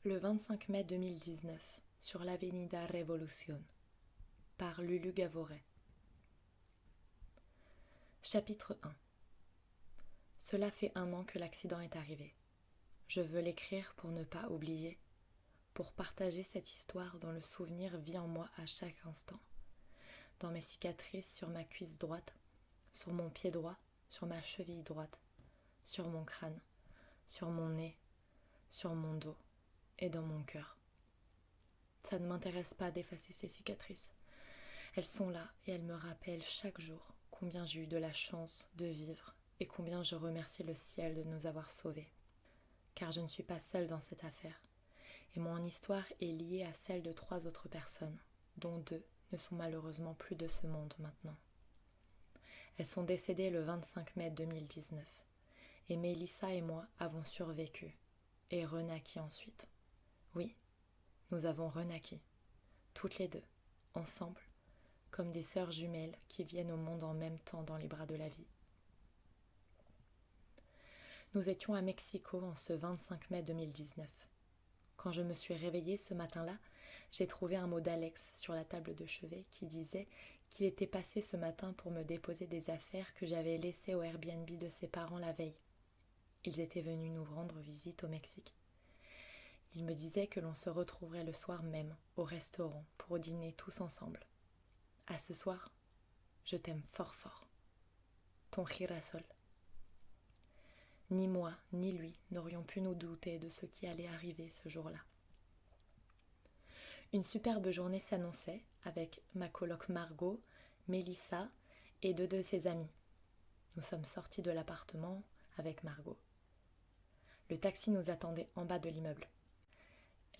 Le 25 mai 2019, sur l'Avenida Revolución, par Lulu Gavoret. Chapitre 1. Cela fait 1 an que l'accident est arrivé. Je veux l'écrire pour ne pas oublier, pour partager cette histoire dont le souvenir vit en moi à chaque instant, dans mes cicatrices sur ma cuisse droite, sur mon pied droit, sur ma cheville droite, sur mon crâne, sur mon nez, sur mon dos et dans mon cœur. Ça ne m'intéresse pas d'effacer ces cicatrices. Elles sont là et elles me rappellent chaque jour combien j'ai eu de la chance de vivre et combien je remercie le ciel de nous avoir sauvés. Car je ne suis pas seule dans cette affaire, et mon histoire est liée à celle de 3 autres personnes, dont 2 ne sont malheureusement plus de ce monde maintenant. Elles sont décédées le 25 mai 2019, et Mélissa et moi avons survécu, et renaquis ensuite. Oui, nous avons renaquis, toutes les 2, ensemble, comme des sœurs jumelles qui viennent au monde en même temps dans les bras de la vie. Nous étions à Mexico en ce 25 mai 2019. Quand je me suis réveillée ce matin-là, j'ai trouvé un mot d'Alex sur la table de chevet qui disait qu'il était passé ce matin pour me déposer des affaires que j'avais laissées au Airbnb de ses parents la veille. Ils étaient venus nous rendre visite au Mexique. Il me disait que l'on se retrouverait le soir même au restaurant pour dîner tous ensemble. À ce soir, je t'aime fort fort. Ton girasol. Ni moi, ni lui n'aurions pu nous douter de ce qui allait arriver ce jour-là. Une superbe journée s'annonçait avec ma coloc Margot, Mélissa et 2 de ses amis. Nous sommes sortis de l'appartement avec Margot. Le taxi nous attendait en bas de l'immeuble.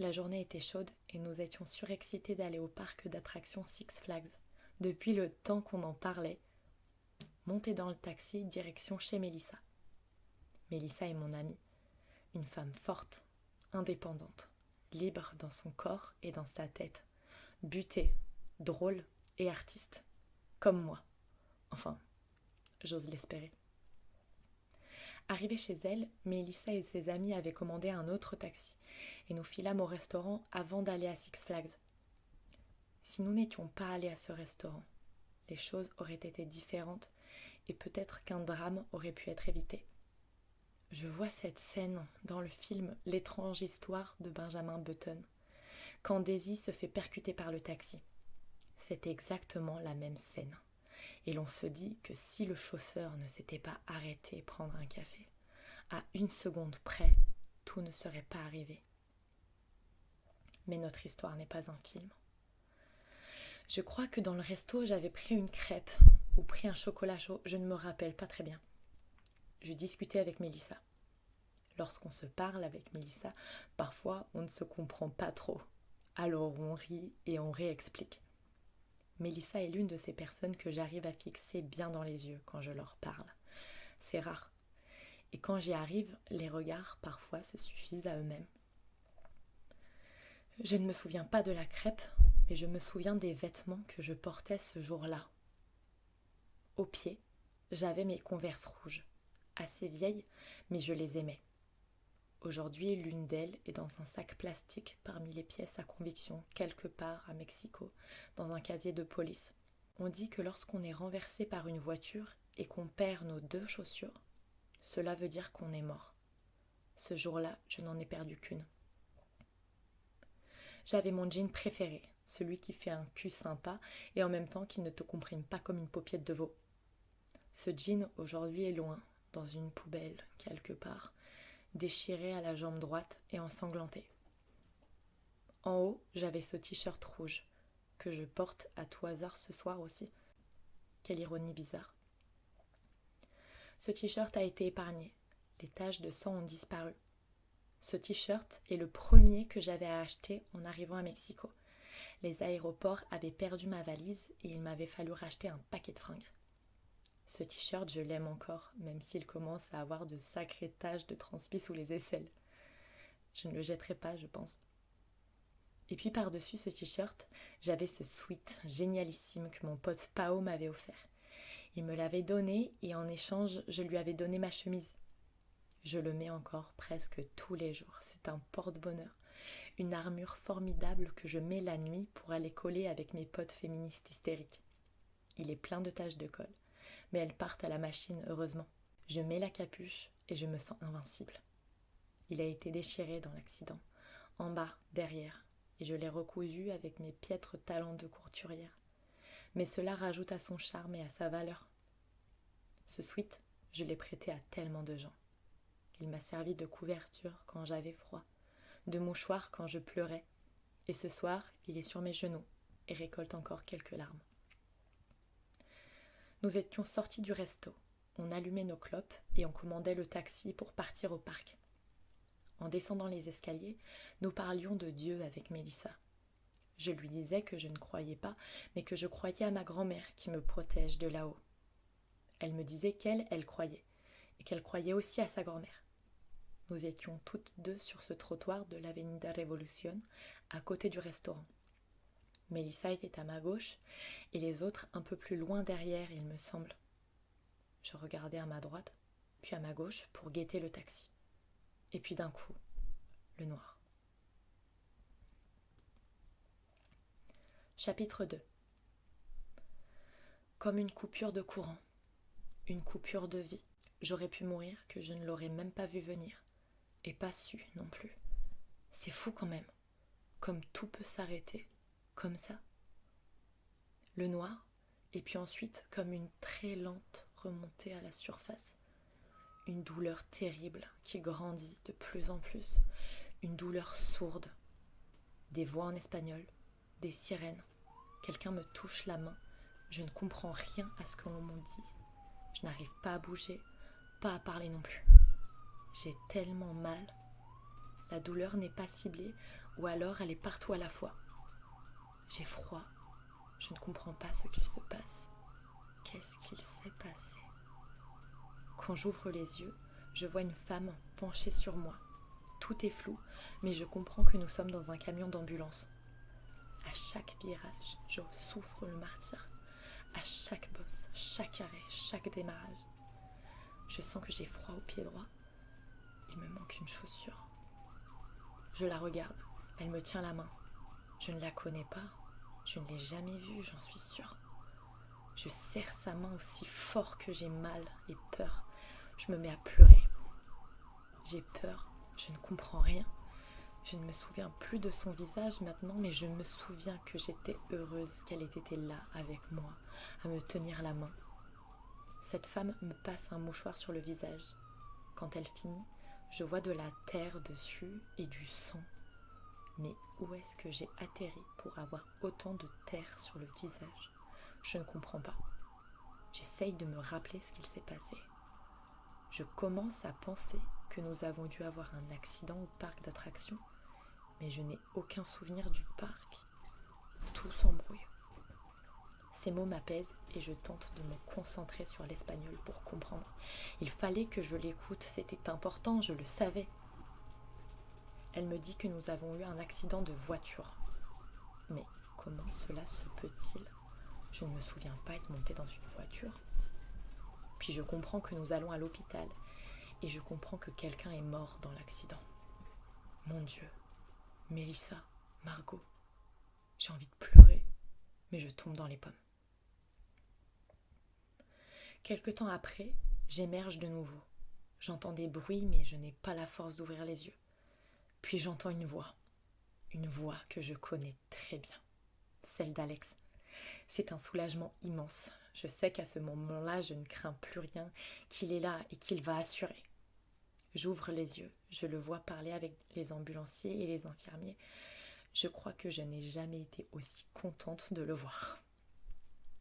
La journée était chaude et nous étions surexcités d'aller au parc d'attractions Six Flags. Depuis le temps qu'on en parlait, montés dans le taxi, direction chez Mélissa. Mélissa est mon amie, une femme forte, indépendante, libre dans son corps et dans sa tête, butée, drôle et artiste, comme moi. Enfin, j'ose l'espérer. Arrivée chez elle, Mélissa et ses amis avaient commandé un autre taxi et nous filâmes au restaurant avant d'aller à Six Flags. Si nous n'étions pas allés à ce restaurant, les choses auraient été différentes et peut-être qu'un drame aurait pu être évité. Je vois cette scène dans le film L'étrange histoire de Benjamin Button, quand Daisy se fait percuter par le taxi. C'est exactement la même scène. Et l'on se dit que si le chauffeur ne s'était pas arrêté prendre un café, à 1 seconde près, tout ne serait pas arrivé. Mais notre histoire n'est pas un film. Je crois que dans le resto, j'avais pris une crêpe ou pris un chocolat chaud, je ne me rappelle pas très bien. Je discutais avec Mélissa. Lorsqu'on se parle avec Mélissa, parfois on ne se comprend pas trop. Alors on rit et on réexplique. Mélissa est l'une de ces personnes que j'arrive à fixer bien dans les yeux quand je leur parle. C'est rare. Et quand j'y arrive, les regards parfois se suffisent à eux-mêmes. Je ne me souviens pas de la crêpe, mais je me souviens des vêtements que je portais ce jour-là. Au pied, j'avais mes Converse rouges, assez vieilles, mais je les aimais. Aujourd'hui, l'une d'elles est dans un sac plastique parmi les pièces à conviction, quelque part à Mexico, dans un casier de police. On dit que lorsqu'on est renversé par une voiture et qu'on perd nos 2 chaussures, cela veut dire qu'on est mort. Ce jour-là, je n'en ai perdu qu'une. J'avais mon jean préféré, celui qui fait un cul sympa et en même temps qui ne te comprime pas comme une paupiette de veau. Ce jean, aujourd'hui, est loin, dans une poubelle, quelque part, déchiré à la jambe droite et ensanglanté. En haut, j'avais ce t-shirt rouge, que je porte à tout hasard ce soir aussi. Quelle ironie bizarre. Ce t-shirt a été épargné. Les taches de sang ont disparu. Ce t-shirt est le premier que j'avais à acheter en arrivant à Mexico. Les aéroports avaient perdu ma valise et il m'avait fallu racheter un paquet de fringues. Ce t-shirt, je l'aime encore, même s'il commence à avoir de sacrées taches de transpi sous les aisselles. Je ne le jetterai pas, je pense. Et puis par-dessus ce t-shirt, j'avais ce sweat génialissime que mon pote Pao m'avait offert. Il me l'avait donné et en échange, je lui avais donné ma chemise. Je le mets encore presque tous les jours. C'est un porte-bonheur. Une armure formidable que je mets la nuit pour aller coller avec mes potes féministes hystériques. Il est plein de taches de colle, mais elles partent à la machine, heureusement. Je mets la capuche et je me sens invincible. Il a été déchiré dans l'accident, en bas, derrière, et je l'ai recousu avec mes piètres talents de courturière. Mais cela rajoute à son charme et à sa valeur. Ce sweat, je l'ai prêté à tellement de gens. Il m'a servi de couverture quand j'avais froid, de mouchoir quand je pleurais, et ce soir, il est sur mes genoux et récolte encore quelques larmes. Nous étions sortis du resto, on allumait nos clopes et on commandait le taxi pour partir au parc. En descendant les escaliers, nous parlions de Dieu avec Mélissa. Je lui disais que je ne croyais pas, mais que je croyais à ma grand-mère qui me protège de là-haut. Elle me disait qu'elle croyait, et qu'elle croyait aussi à sa grand-mère. Nous étions toutes deux sur ce trottoir de l'Avenida Revolución, à côté du restaurant. Mélissa était à ma gauche, et les autres un peu plus loin derrière, il me semble. Je regardais à ma droite, puis à ma gauche pour guetter le taxi. Et puis d'un coup, le noir. Chapitre 2. Comme une coupure de courant, une coupure de vie. J'aurais pu mourir que je ne l'aurais même pas vu venir, et pas su non plus. C'est fou quand même, comme tout peut s'arrêter, comme ça. Le noir, et puis ensuite comme une très lente remontée à la surface. Une douleur terrible qui grandit de plus en plus, une douleur sourde. Des voix en espagnol, des sirènes. Quelqu'un me touche la main. Je ne comprends rien à ce que l'on m'en dit. Je n'arrive pas à bouger, pas à parler non plus. J'ai tellement mal. La douleur n'est pas ciblée, ou alors elle est partout à la fois. J'ai froid. Je ne comprends pas ce qu'il se passe. Qu'est-ce qu'il s'est passé? Quand j'ouvre les yeux, je vois une femme penchée sur moi. Tout est flou, mais je comprends que nous sommes dans un camion d'ambulance. À chaque virage, je souffre le martyre. À chaque bosse, chaque arrêt, chaque démarrage. Je sens que j'ai froid au pied droit. Il me manque une chaussure. Je la regarde. Elle me tient la main. Je ne la connais pas. Je ne l'ai jamais vue, j'en suis sûre. Je serre sa main aussi fort que j'ai mal et peur. Je me mets à pleurer. J'ai peur. Je ne comprends rien. Je ne me souviens plus de son visage maintenant, mais je me souviens que j'étais heureuse qu'elle ait été là avec moi, à me tenir la main. Cette femme me passe un mouchoir sur le visage. Quand elle finit, je vois de la terre dessus et du sang. Mais où est-ce que j'ai atterri pour avoir autant de terre sur le visage? Je ne comprends pas. J'essaye de me rappeler ce qu'il s'est passé. Je commence à penser que nous avons dû avoir un accident au parc d'attractions, mais je n'ai aucun souvenir du parc. Tout s'embrouille. Ces mots m'apaisent et je tente de me concentrer sur l'espagnol pour comprendre. Il fallait que je l'écoute, c'était important, je le savais. Elle me dit que nous avons eu un accident de voiture. Mais comment cela se peut-il? Je ne me souviens pas être montée dans une voiture. Puis je comprends que nous allons à l'hôpital et je comprends que quelqu'un est mort dans l'accident. Mon Dieu, Mélissa, Margot, j'ai envie de pleurer, mais je tombe dans les pommes. Quelque temps après, j'émerge de nouveau. J'entends des bruits, mais je n'ai pas la force d'ouvrir les yeux. Puis j'entends une voix que je connais très bien, celle d'Alex. C'est un soulagement immense. Je sais qu'à ce moment-là, je ne crains plus rien, qu'il est là et qu'il va assurer. J'ouvre les yeux, je le vois parler avec les ambulanciers et les infirmiers. Je crois que je n'ai jamais été aussi contente de le voir.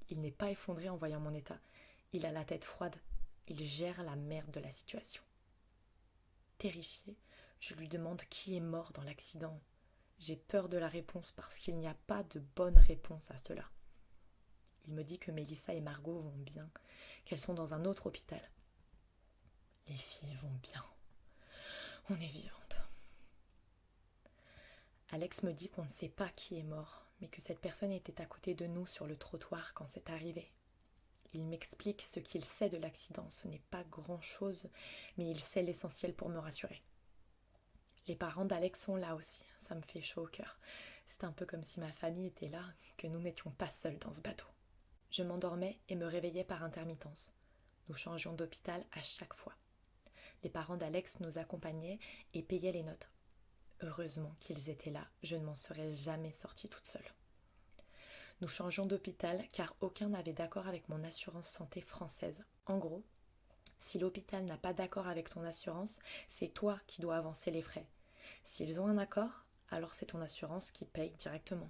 Il n'est pas effondré en voyant mon état. Il a la tête froide. Il gère la merde de la situation. Terrifiée, je lui demande qui est mort dans l'accident. J'ai peur de la réponse parce qu'il n'y a pas de bonne réponse à cela. Il me dit que Mélissa et Margot vont bien, qu'elles sont dans un autre hôpital. Les filles vont bien. On est vivantes. Alex me dit qu'on ne sait pas qui est mort, mais que cette personne était à côté de nous sur le trottoir quand c'est arrivé. Il m'explique ce qu'il sait de l'accident. Ce n'est pas grand-chose, mais il sait l'essentiel pour me rassurer. Les parents d'Alex sont là aussi. ça me fait chaud au cœur. C'est un peu comme si ma famille était là, que nous n'étions pas seuls dans ce bateau. Je m'endormais et me réveillais par intermittence. Nous changions d'hôpital à chaque fois. Les parents d'Alex nous accompagnaient et payaient les notes. Heureusement qu'ils étaient là, je ne m'en serais jamais sortie toute seule. Nous changions d'hôpital car aucun n'avait d'accord avec mon assurance santé française. En gros, si l'hôpital n'a pas d'accord avec ton assurance, c'est toi qui dois avancer les frais. S'ils ont un accord, alors c'est ton assurance qui paye directement.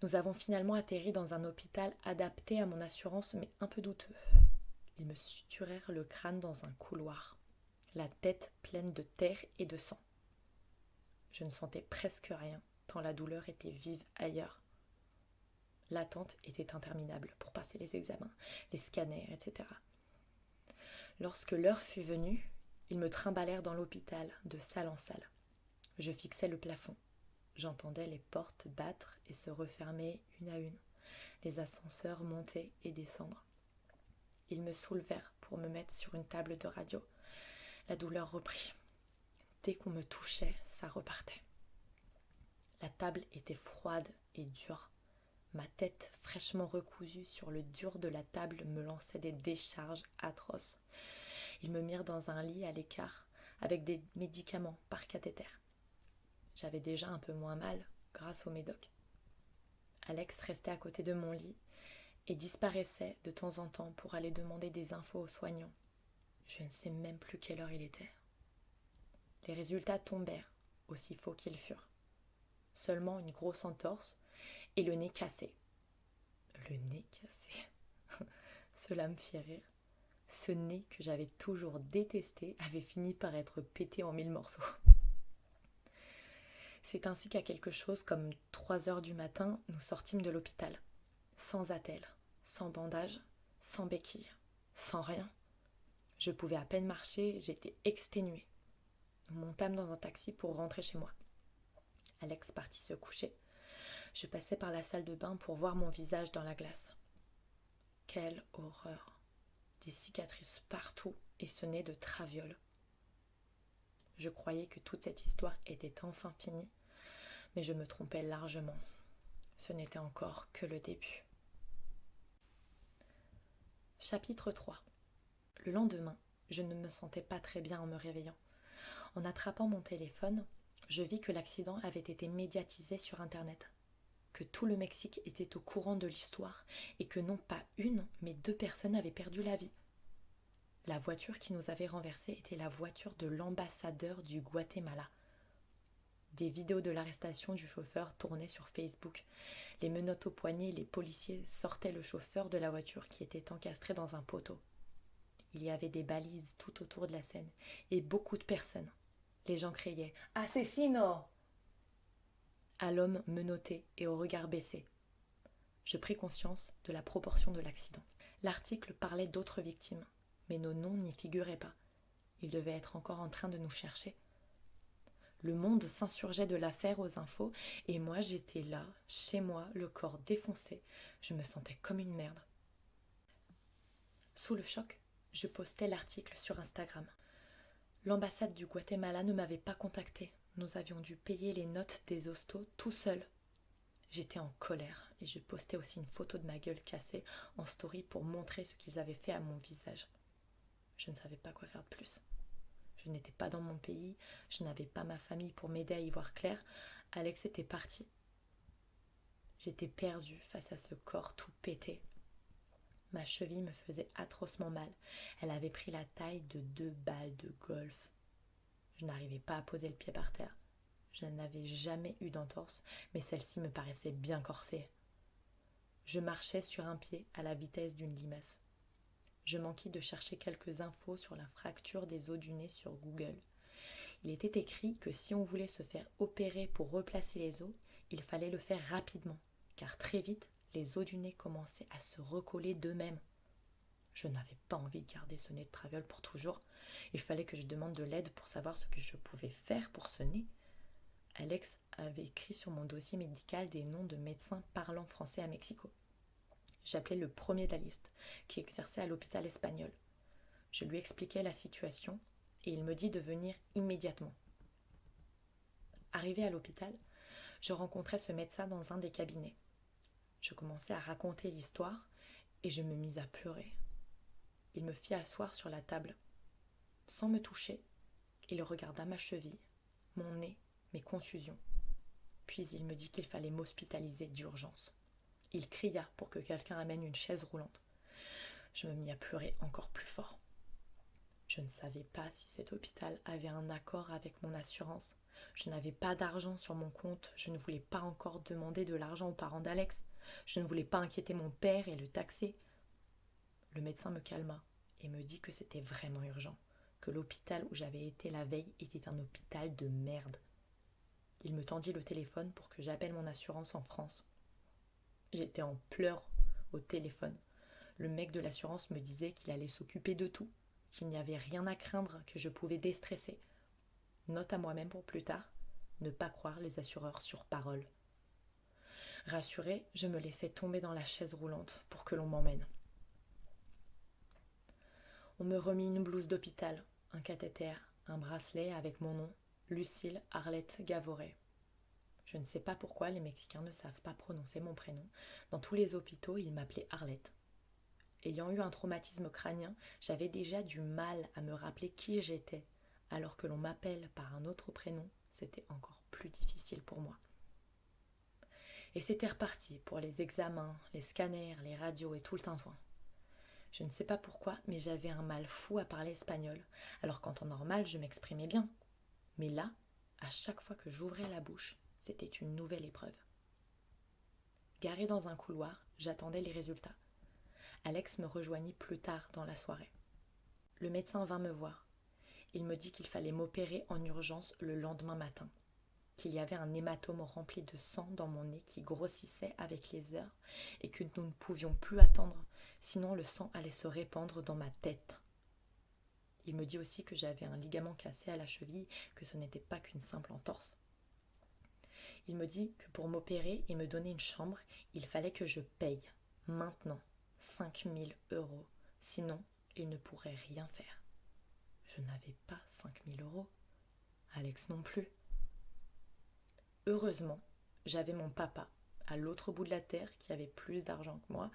Nous avons finalement atterri dans un hôpital adapté à mon assurance mais un peu douteux. Ils me suturèrent le crâne dans un couloir, la tête pleine de terre et de sang. Je ne sentais presque rien, tant la douleur était vive ailleurs. L'attente était interminable pour passer les examens, les scanners, etc. Lorsque l'heure fut venue, ils me trimballèrent dans l'hôpital, de salle en salle. Je fixais le plafond. J'entendais les portes battre et se refermer une à une, les ascenseurs monter et descendre. Ils me soulevèrent pour me mettre sur une table de radio. La douleur reprit. Dès qu'on me touchait, ça repartait. La table était froide et dure. Ma tête fraîchement recousue sur le dur de la table me lançait des décharges atroces. Ils me mirent dans un lit à l'écart avec des médicaments par cathéter. J'avais déjà un peu moins mal grâce au médoc. Alex restait à côté de mon lit et disparaissait de temps en temps pour aller demander des infos aux soignants. Je ne sais même plus quelle heure il était. Les résultats tombèrent, aussi faux qu'ils furent. Seulement une grosse entorse et le nez cassé. Le nez cassé. Cela me fit rire. Ce nez que j'avais toujours détesté avait fini par être pété en 1000 morceaux. C'est ainsi qu'à quelque chose comme 3 heures du matin, nous sortîmes de l'hôpital. Sans attelle, sans bandage, sans béquille, sans rien. Je pouvais à peine marcher, j'étais exténuée. Nous montâmes dans un taxi pour rentrer chez moi. Alex partit se coucher. Je passais par la salle de bain pour voir mon visage dans la glace. Quelle horreur! Des cicatrices partout et ce nez de traviole. Je croyais que toute cette histoire était enfin finie, mais je me trompais largement. Ce n'était encore que le début. Chapitre 3. Le lendemain, je ne me sentais pas très bien en me réveillant. En attrapant mon téléphone, je vis que l'accident avait été médiatisé sur Internet, que tout le Mexique était au courant de l'histoire et que non pas une, mais 2 personnes avaient perdu la vie. La voiture qui nous avait renversés était la voiture de l'ambassadeur du Guatemala. Des vidéos de l'arrestation du chauffeur tournaient sur Facebook. Les menottes aux poignets, les policiers sortaient le chauffeur de la voiture qui était encastré dans un poteau. Il y avait des balises tout autour de la scène et beaucoup de personnes. Les gens criaient « Asesino !» à l'homme menotté et au regard baissé. Je pris conscience de la proportion de l'accident. L'article parlait d'autres victimes, mais nos noms n'y figuraient pas. Ils devaient être encore en train de nous chercher. Le monde s'insurgeait de l'affaire aux infos, et moi j'étais là, chez moi, le corps défoncé. Je me sentais comme une merde. Sous le choc, je postais l'article sur Instagram. L'ambassade du Guatemala ne m'avait pas contactée. Nous avions dû payer les notes des hostos tout seuls. J'étais en colère et je postais aussi une photo de ma gueule cassée en story pour montrer ce qu'ils avaient fait à mon visage. Je ne savais pas quoi faire de plus. Je n'étais pas dans mon pays, je n'avais pas ma famille pour m'aider à y voir clair. Alex était parti. J'étais perdue face à ce corps tout pété. Ma cheville me faisait atrocement mal. Elle avait pris la taille de 2 balles de golf. Je n'arrivais pas à poser le pied par terre. Je n'avais jamais eu d'entorse, mais celle-ci me paraissait bien corsée. Je marchais sur un pied à la vitesse d'une limace. Je manquais de chercher quelques infos sur la fracture des os du nez sur Google. Il était écrit que si on voulait se faire opérer pour replacer les os, il fallait le faire rapidement, car très vite, les os du nez commençaient à se recoller d'eux-mêmes. Je n'avais pas envie de garder ce nez de traviole pour toujours. Il fallait que je demande de l'aide pour savoir ce que je pouvais faire pour ce nez. Alex avait écrit sur mon dossier médical des noms de médecins parlant français à Mexico. J'appelais le premier de la liste, qui exerçait à l'hôpital espagnol. Je lui expliquai la situation et il me dit de venir immédiatement. Arrivée à l'hôpital, je rencontrai ce médecin dans un des cabinets. Je commençai à raconter l'histoire et je me mis à pleurer. Il me fit asseoir sur la table. Sans me toucher, il regarda ma cheville, mon nez, mes contusions. Puis il me dit qu'il fallait m'hospitaliser d'urgence. Il cria pour que quelqu'un amène une chaise roulante. Je me mis à pleurer encore plus fort. Je ne savais pas si cet hôpital avait un accord avec mon assurance. Je n'avais pas d'argent sur mon compte. Je ne voulais pas encore demander de l'argent aux parents d'Alex. Je ne voulais pas inquiéter mon père et le taxer. Le médecin me calma et me dit que c'était vraiment urgent, que l'hôpital où j'avais été la veille était un hôpital de merde. Il me tendit le téléphone pour que j'appelle mon assurance en France. J'étais en pleurs au téléphone. Le mec de l'assurance me disait qu'il allait s'occuper de tout, qu'il n'y avait rien à craindre, que je pouvais déstresser. Note à moi-même pour plus tard, ne pas croire les assureurs sur parole. Rassurée, je me laissais tomber dans la chaise roulante pour que l'on m'emmène. On me remit une blouse d'hôpital, un cathéter, un bracelet avec mon nom, Lucille Arlette Gavoret. Je ne sais pas pourquoi les Mexicains ne savent pas prononcer mon prénom. Dans tous les hôpitaux, ils m'appelaient Arlette. Ayant eu un traumatisme crânien, j'avais déjà du mal à me rappeler qui j'étais. Alors que l'on m'appelle par un autre prénom, c'était encore plus difficile pour moi. Et c'était reparti pour les examens, les scanners, les radios et tout le tintouin. Je ne sais pas pourquoi, mais j'avais un mal fou à parler espagnol, alors qu'en temps normal, je m'exprimais bien. Mais là, à chaque fois que j'ouvrais la bouche, c'était une nouvelle épreuve. Garée dans un couloir, j'attendais les résultats. Alex me rejoignit plus tard dans la soirée. Le médecin vint me voir. Il me dit qu'il fallait m'opérer en urgence le lendemain matin, qu'il y avait un hématome rempli de sang dans mon nez qui grossissait avec les heures et que nous ne pouvions plus attendre, sinon le sang allait se répandre dans ma tête. Il me dit aussi que j'avais un ligament cassé à la cheville, que ce n'était pas qu'une simple entorse. Il me dit que pour m'opérer et me donner une chambre, il fallait que je paye, maintenant, 5 000 €, sinon il ne pourrait rien faire. Je n'avais pas 5 000 €, Alex non plus. Heureusement, j'avais mon papa, à l'autre bout de la terre, qui avait plus d'argent que moi,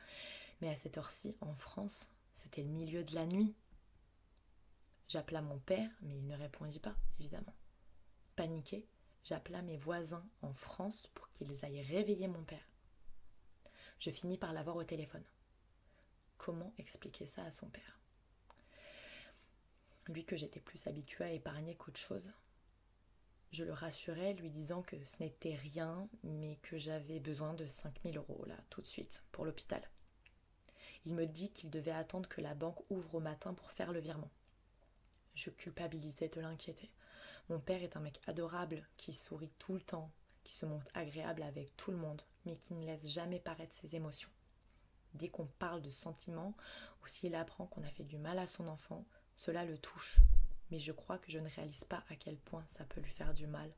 mais à cette heure-ci, en France, c'était le milieu de la nuit. J'appela mon père, mais il ne répondit pas, évidemment. Paniquée, j'appela mes voisins en France pour qu'ils aillent réveiller mon père. Je finis par l'avoir au téléphone. Comment expliquer ça à son père ? Lui que j'étais plus habituée à épargner qu'autre chose. Je le rassurais, lui disant que ce n'était rien, mais que j'avais besoin de 5 000 €, là, tout de suite, pour l'hôpital. Il me dit qu'il devait attendre que la banque ouvre au matin pour faire le virement. Je culpabilisais de l'inquiéter. Mon père est un mec adorable, qui sourit tout le temps, qui se montre agréable avec tout le monde, mais qui ne laisse jamais paraître ses émotions. Dès qu'on parle de sentiments, ou s'il apprend qu'on a fait du mal à son enfant, cela le touche. Mais je crois que je ne réalise pas à quel point ça peut lui faire du mal.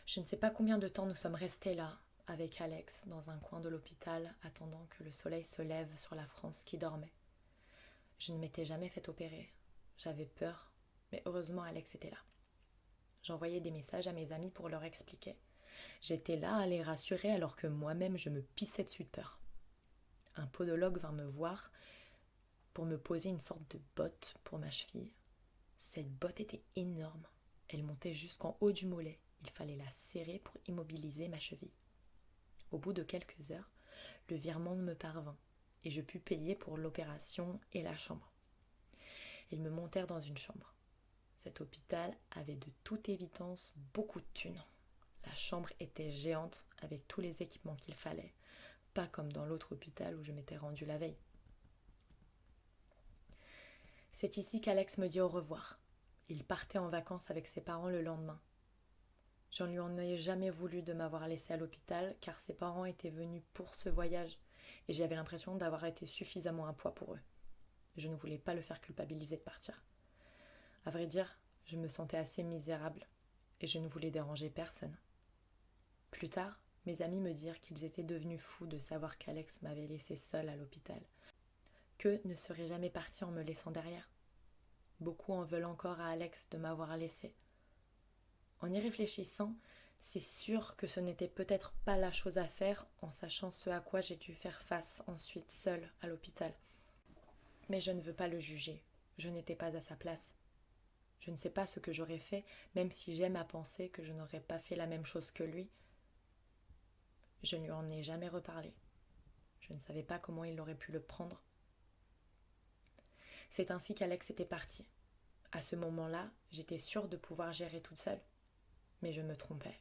Je ne sais pas combien de temps nous sommes restés là, avec Alex, dans un coin de l'hôpital, attendant que le soleil se lève sur la France qui dormait. Je ne m'étais jamais fait opérer. J'avais peur, mais heureusement Alex était là. J'envoyais des messages à mes amis pour leur expliquer. J'étais là à les rassurer alors que moi-même je me pissais dessus de peur. Un podologue vint me voir pour me poser une sorte de botte pour ma cheville. Cette botte était énorme. Elle montait jusqu'en haut du mollet. Il fallait la serrer pour immobiliser ma cheville. Au bout de quelques heures, le virement me parvint et je pus payer pour l'opération et la chambre. Ils me montèrent dans une chambre. Cet hôpital avait de toute évidence beaucoup de thunes. La chambre était géante avec tous les équipements qu'il fallait, pas comme dans l'autre hôpital où je m'étais rendue la veille. C'est ici qu'Alex me dit au revoir. Il partait en vacances avec ses parents le lendemain. Je ne lui en ai jamais voulu de m'avoir laissée à l'hôpital car ses parents étaient venus pour ce voyage et j'avais l'impression d'avoir été suffisamment un poids pour eux. Je ne voulais pas le faire culpabiliser de partir. À vrai dire, je me sentais assez misérable et je ne voulais déranger personne. Plus tard, mes amis me dirent qu'ils étaient devenus fous de savoir qu'Alex m'avait laissée seule à l'hôpital, qu'eux ne seraient jamais partis en me laissant derrière. Beaucoup en veulent encore à Alex de m'avoir laissée. En y réfléchissant, c'est sûr que ce n'était peut-être pas la chose à faire en sachant ce à quoi j'ai dû faire face ensuite seule à l'hôpital. Mais je ne veux pas le juger, je n'étais pas à sa place. Je ne sais pas ce que j'aurais fait, même si j'aime à penser que je n'aurais pas fait la même chose que lui. Je ne lui en ai jamais reparlé. Je ne savais pas comment il aurait pu le prendre. C'est ainsi qu'Alex était parti. À ce moment-là, j'étais sûre de pouvoir gérer toute seule. Mais je me trompais.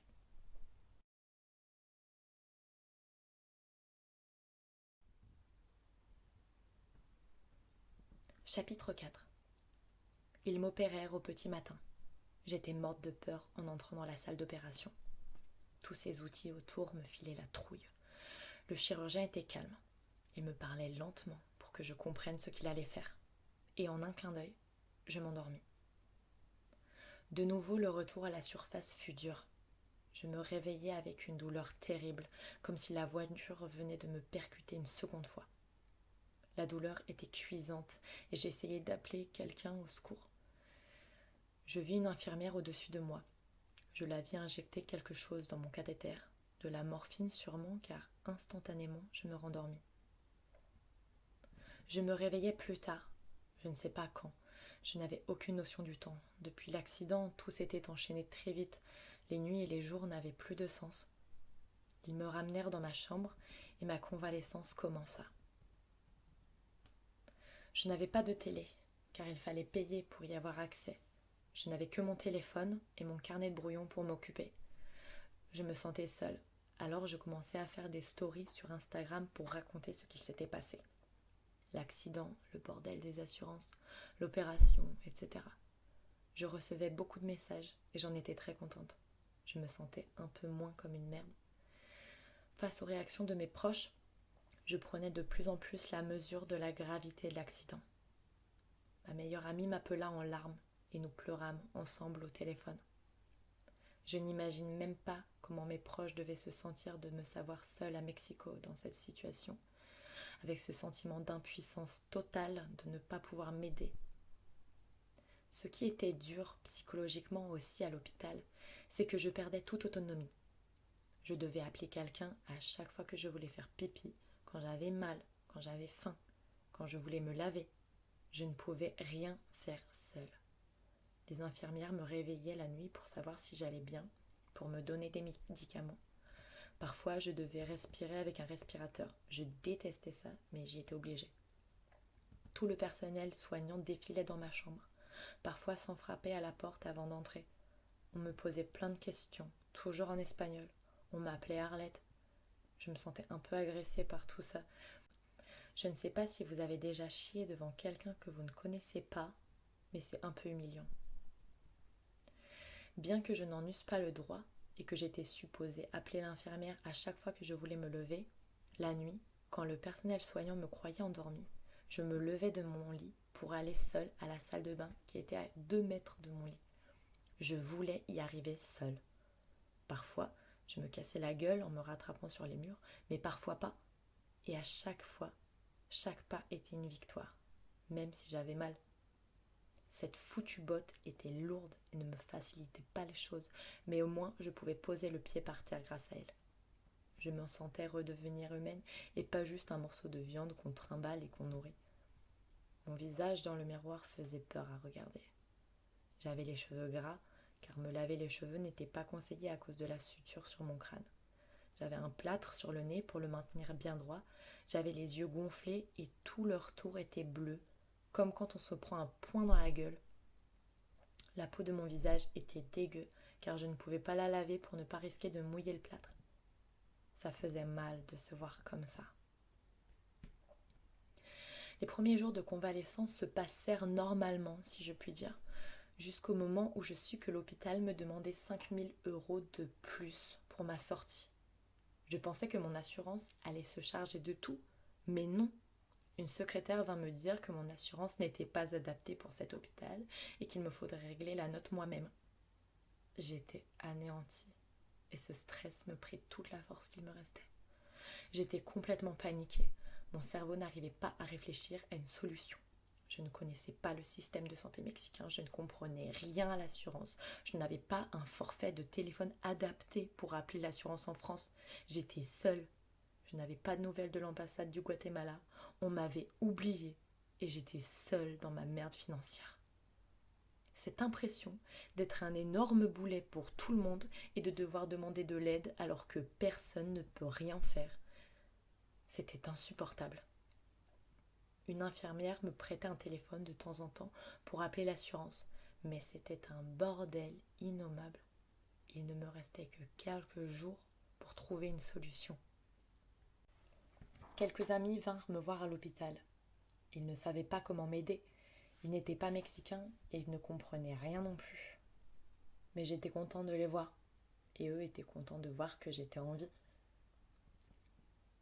Chapitre 4. Ils m'opérèrent au petit matin. J'étais morte de peur en entrant dans la salle d'opération. Tous ces outils autour me filaient la trouille. Le chirurgien était calme. Il me parlait lentement pour que je comprenne ce qu'il allait faire. Et en un clin d'œil, je m'endormis. De nouveau, le retour à la surface fut dur. Je me réveillai avec une douleur terrible, comme si la voiture venait de me percuter une seconde fois. La douleur était cuisante et j'essayais d'appeler quelqu'un au secours. Je vis une infirmière au-dessus de moi. Je la vis injecter quelque chose dans mon cathéter, de la morphine sûrement, car instantanément je me rendormis. Je me réveillai plus tard, je ne sais pas quand. Je n'avais aucune notion du temps. Depuis l'accident, tout s'était enchaîné très vite. Les nuits et les jours n'avaient plus de sens. Ils me ramenèrent dans ma chambre et ma convalescence commença. Je n'avais pas de télé, car il fallait payer pour y avoir accès. Je n'avais que mon téléphone et mon carnet de brouillon pour m'occuper. Je me sentais seule, alors je commençais à faire des stories sur Instagram pour raconter ce qu'il s'était passé. L'accident, le bordel des assurances, l'opération, etc. Je recevais beaucoup de messages et j'en étais très contente. Je me sentais un peu moins comme une merde. Face aux réactions de mes proches, je prenais de plus en plus la mesure de la gravité de l'accident. Ma meilleure amie m'appela en larmes et nous pleurâmes ensemble au téléphone. Je n'imagine même pas comment mes proches devaient se sentir de me savoir seule à Mexico dans cette situation, avec ce sentiment d'impuissance totale de ne pas pouvoir m'aider. Ce qui était dur psychologiquement aussi à l'hôpital, c'est que je perdais toute autonomie. Je devais appeler quelqu'un à chaque fois que je voulais faire pipi, quand j'avais mal, quand j'avais faim, quand je voulais me laver. Je ne pouvais rien faire seule. Les infirmières me réveillaient la nuit pour savoir si j'allais bien, pour me donner des médicaments. Parfois, je devais respirer avec un respirateur. Je détestais ça, mais j'y étais obligée. Tout le personnel soignant défilait dans ma chambre, parfois sans frapper à la porte avant d'entrer. On me posait plein de questions, toujours en espagnol. On m'appelait Arlette. Je me sentais un peu agressée par tout ça. Je ne sais pas si vous avez déjà chié devant quelqu'un que vous ne connaissez pas, mais c'est un peu humiliant. Bien que je n'en eusse pas le droit et que j'étais supposée appeler l'infirmière à chaque fois que je voulais me lever, la nuit, quand le personnel soignant me croyait endormie, je me levais de mon lit pour aller seule à la salle de bain qui était à 2 mètres de mon lit. Je voulais y arriver seule. Parfois, je me cassais la gueule en me rattrapant sur les murs, mais parfois pas. Et à chaque fois, chaque pas était une victoire, même si j'avais mal. Cette foutue botte était lourde et ne me facilitait pas les choses, mais au moins je pouvais poser le pied par terre grâce à elle. Je me sentais redevenir humaine et pas juste un morceau de viande qu'on trimballe et qu'on nourrit. Mon visage dans le miroir faisait peur à regarder. J'avais les cheveux gras, car me laver les cheveux n'était pas conseillé à cause de la suture sur mon crâne. J'avais un plâtre sur le nez pour le maintenir bien droit, j'avais les yeux gonflés et tout leur tour était bleu, comme quand on se prend un poing dans la gueule. La peau de mon visage était dégueu, car je ne pouvais pas la laver pour ne pas risquer de mouiller le plâtre. Ça faisait mal de se voir comme ça. Les premiers jours de convalescence se passèrent normalement, si je puis dire, jusqu'au moment où je sus que l'hôpital me demandait 5 000 € de plus pour ma sortie. Je pensais que mon assurance allait se charger de tout, mais non. Une secrétaire vint me dire que mon assurance n'était pas adaptée pour cet hôpital et qu'il me faudrait régler la note moi-même. J'étais anéantie et ce stress me prit toute la force qu'il me restait. J'étais complètement paniquée. Mon cerveau n'arrivait pas à réfléchir à une solution. Je ne connaissais pas le système de santé mexicain, je ne comprenais rien à l'assurance. Je n'avais pas un forfait de téléphone adapté pour appeler l'assurance en France. J'étais seule. Je n'avais pas de nouvelles de l'ambassade du Guatemala. On m'avait oubliée et j'étais seule dans ma merde financière. Cette impression d'être un énorme boulet pour tout le monde et de devoir demander de l'aide alors que personne ne peut rien faire, c'était insupportable. Une infirmière me prêtait un téléphone de temps en temps pour appeler l'assurance, mais c'était un bordel innommable. Il ne me restait que quelques jours pour trouver une solution. Quelques amis vinrent me voir à l'hôpital. Ils ne savaient pas comment m'aider. Ils n'étaient pas mexicains et ils ne comprenaient rien non plus. Mais j'étais contente de les voir. Et eux étaient contents de voir que j'étais en vie.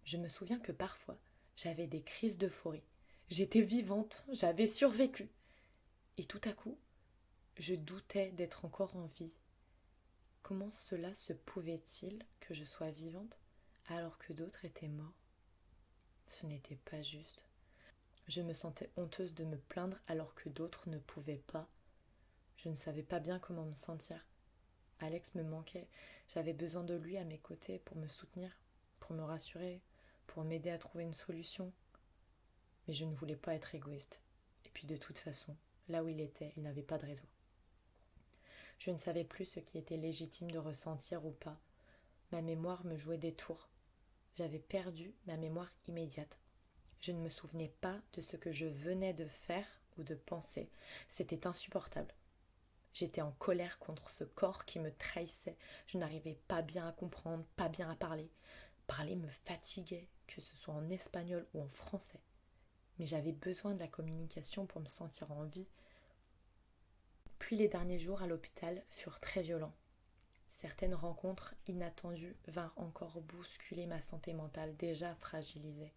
Je me souviens que parfois, j'avais des crises d'euphorie. J'étais vivante, j'avais survécu. Et tout à coup, je doutais d'être encore en vie. Comment cela se pouvait-il que je sois vivante alors que d'autres étaient morts? Ce n'était pas juste. Je me sentais honteuse de me plaindre alors que d'autres ne pouvaient pas. Je ne savais pas bien comment me sentir. Alex me manquait. J'avais besoin de lui à mes côtés pour me soutenir, pour me rassurer, pour m'aider à trouver une solution. Mais je ne voulais pas être égoïste. Et puis de toute façon, là où il était, il n'avait pas de réseau. Je ne savais plus ce qui était légitime de ressentir ou pas. Ma mémoire me jouait des tours. J'avais perdu ma mémoire immédiate. Je ne me souvenais pas de ce que je venais de faire ou de penser. C'était insupportable. J'étais en colère contre ce corps qui me trahissait. Je n'arrivais pas bien à comprendre, pas bien à parler. Parler me fatiguait, que ce soit en espagnol ou en français. Mais j'avais besoin de la communication pour me sentir en vie. Puis les derniers jours à l'hôpital furent très violents. Certaines rencontres inattendues vinrent encore bousculer ma santé mentale déjà fragilisée.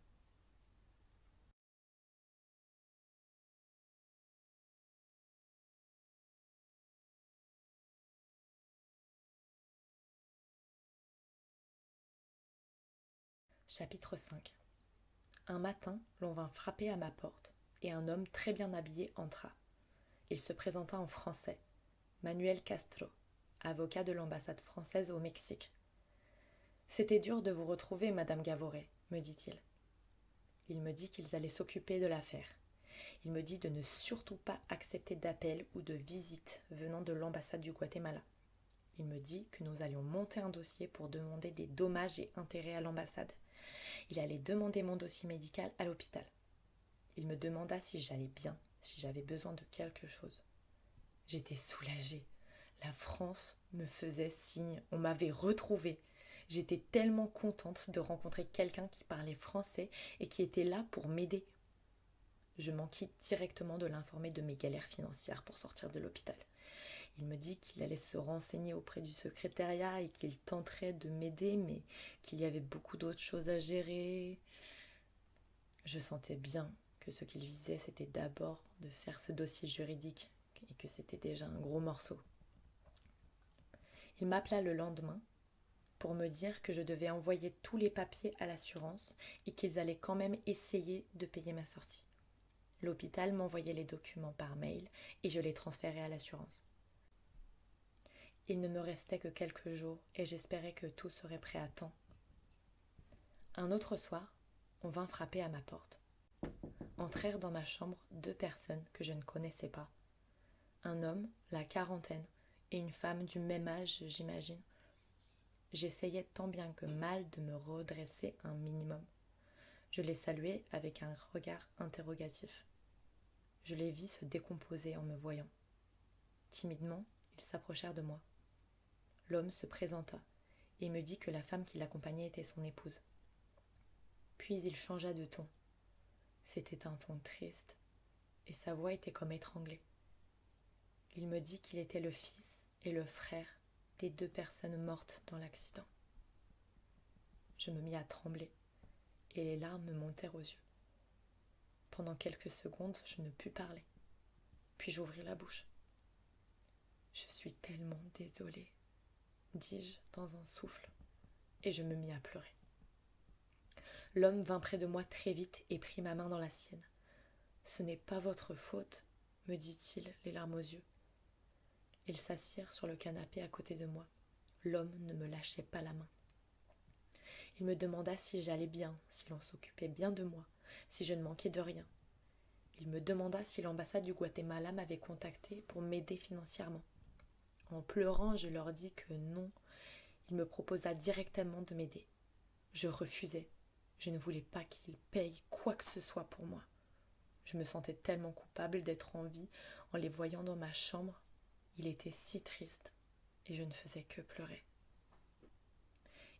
Chapitre 5. Un matin, l'on vint frapper à ma porte, et un homme très bien habillé entra. Il se présenta en français, Manuel Castro, avocat de l'ambassade française au Mexique. C'était dur de vous retrouver, Madame Gavoret, me dit-il. Il me dit qu'ils allaient s'occuper de l'affaire. Il me dit de ne surtout pas accepter d'appels ou de visites venant de l'ambassade du Guatemala. Il me dit que nous allions monter un dossier pour demander des dommages et intérêts à l'ambassade. Il allait demander mon dossier médical à l'hôpital. Il me demanda si j'allais bien, si j'avais besoin de quelque chose. J'étais soulagée. La France me faisait signe, on m'avait retrouvée. J'étais tellement contente de rencontrer quelqu'un qui parlait français et qui était là pour m'aider. Je m'enquis directement de l'informer de mes galères financières pour sortir de l'hôpital. Il me dit qu'il allait se renseigner auprès du secrétariat et qu'il tenterait de m'aider, mais qu'il y avait beaucoup d'autres choses à gérer. Je sentais bien que ce qu'il visait, c'était d'abord de faire ce dossier juridique et que c'était déjà un gros morceau. Il m'appela le lendemain pour me dire que je devais envoyer tous les papiers à l'assurance et qu'ils allaient quand même essayer de payer ma sortie. L'hôpital m'envoyait les documents par mail et je les transférais à l'assurance. Il ne me restait que quelques jours et j'espérais que tout serait prêt à temps. Un autre soir, on vint frapper à ma porte. Entrèrent dans ma chambre 2 personnes que je ne connaissais pas. Un homme, la quarantaine, et une femme du même âge, j'imagine. J'essayais tant bien que mal de me redresser un minimum. Je les saluai avec un regard interrogatif. Je les vis se décomposer en me voyant. Timidement, ils s'approchèrent de moi. L'homme se présenta et me dit que la femme qui l'accompagnait était son épouse. Puis il changea de ton. C'était un ton triste, et sa voix était comme étranglée. Il me dit qu'il était le fils et le frère des 2 personnes mortes dans l'accident. Je me mis à trembler, et les larmes me montèrent aux yeux. Pendant quelques secondes, je ne pus parler. Puis j'ouvris la bouche. « Je suis tellement désolée, » dis-je dans un souffle, et je me mis à pleurer. L'homme vint près de moi très vite et prit ma main dans la sienne. Ce n'est pas votre faute, me dit-il, les larmes aux yeux. Ils s'assirent sur le canapé à côté de moi. L'homme ne me lâchait pas la main. Il me demanda si j'allais bien, si l'on s'occupait bien de moi, si je ne manquais de rien. Il me demanda si l'ambassade du Guatemala m'avait contacté pour m'aider financièrement. En pleurant, je leur dis que non. Il me proposa directement de m'aider. Je refusai. Je ne voulais pas qu'il paye quoi que ce soit pour moi. Je me sentais tellement coupable d'être en vie en les voyant dans ma chambre. Il était si triste et je ne faisais que pleurer.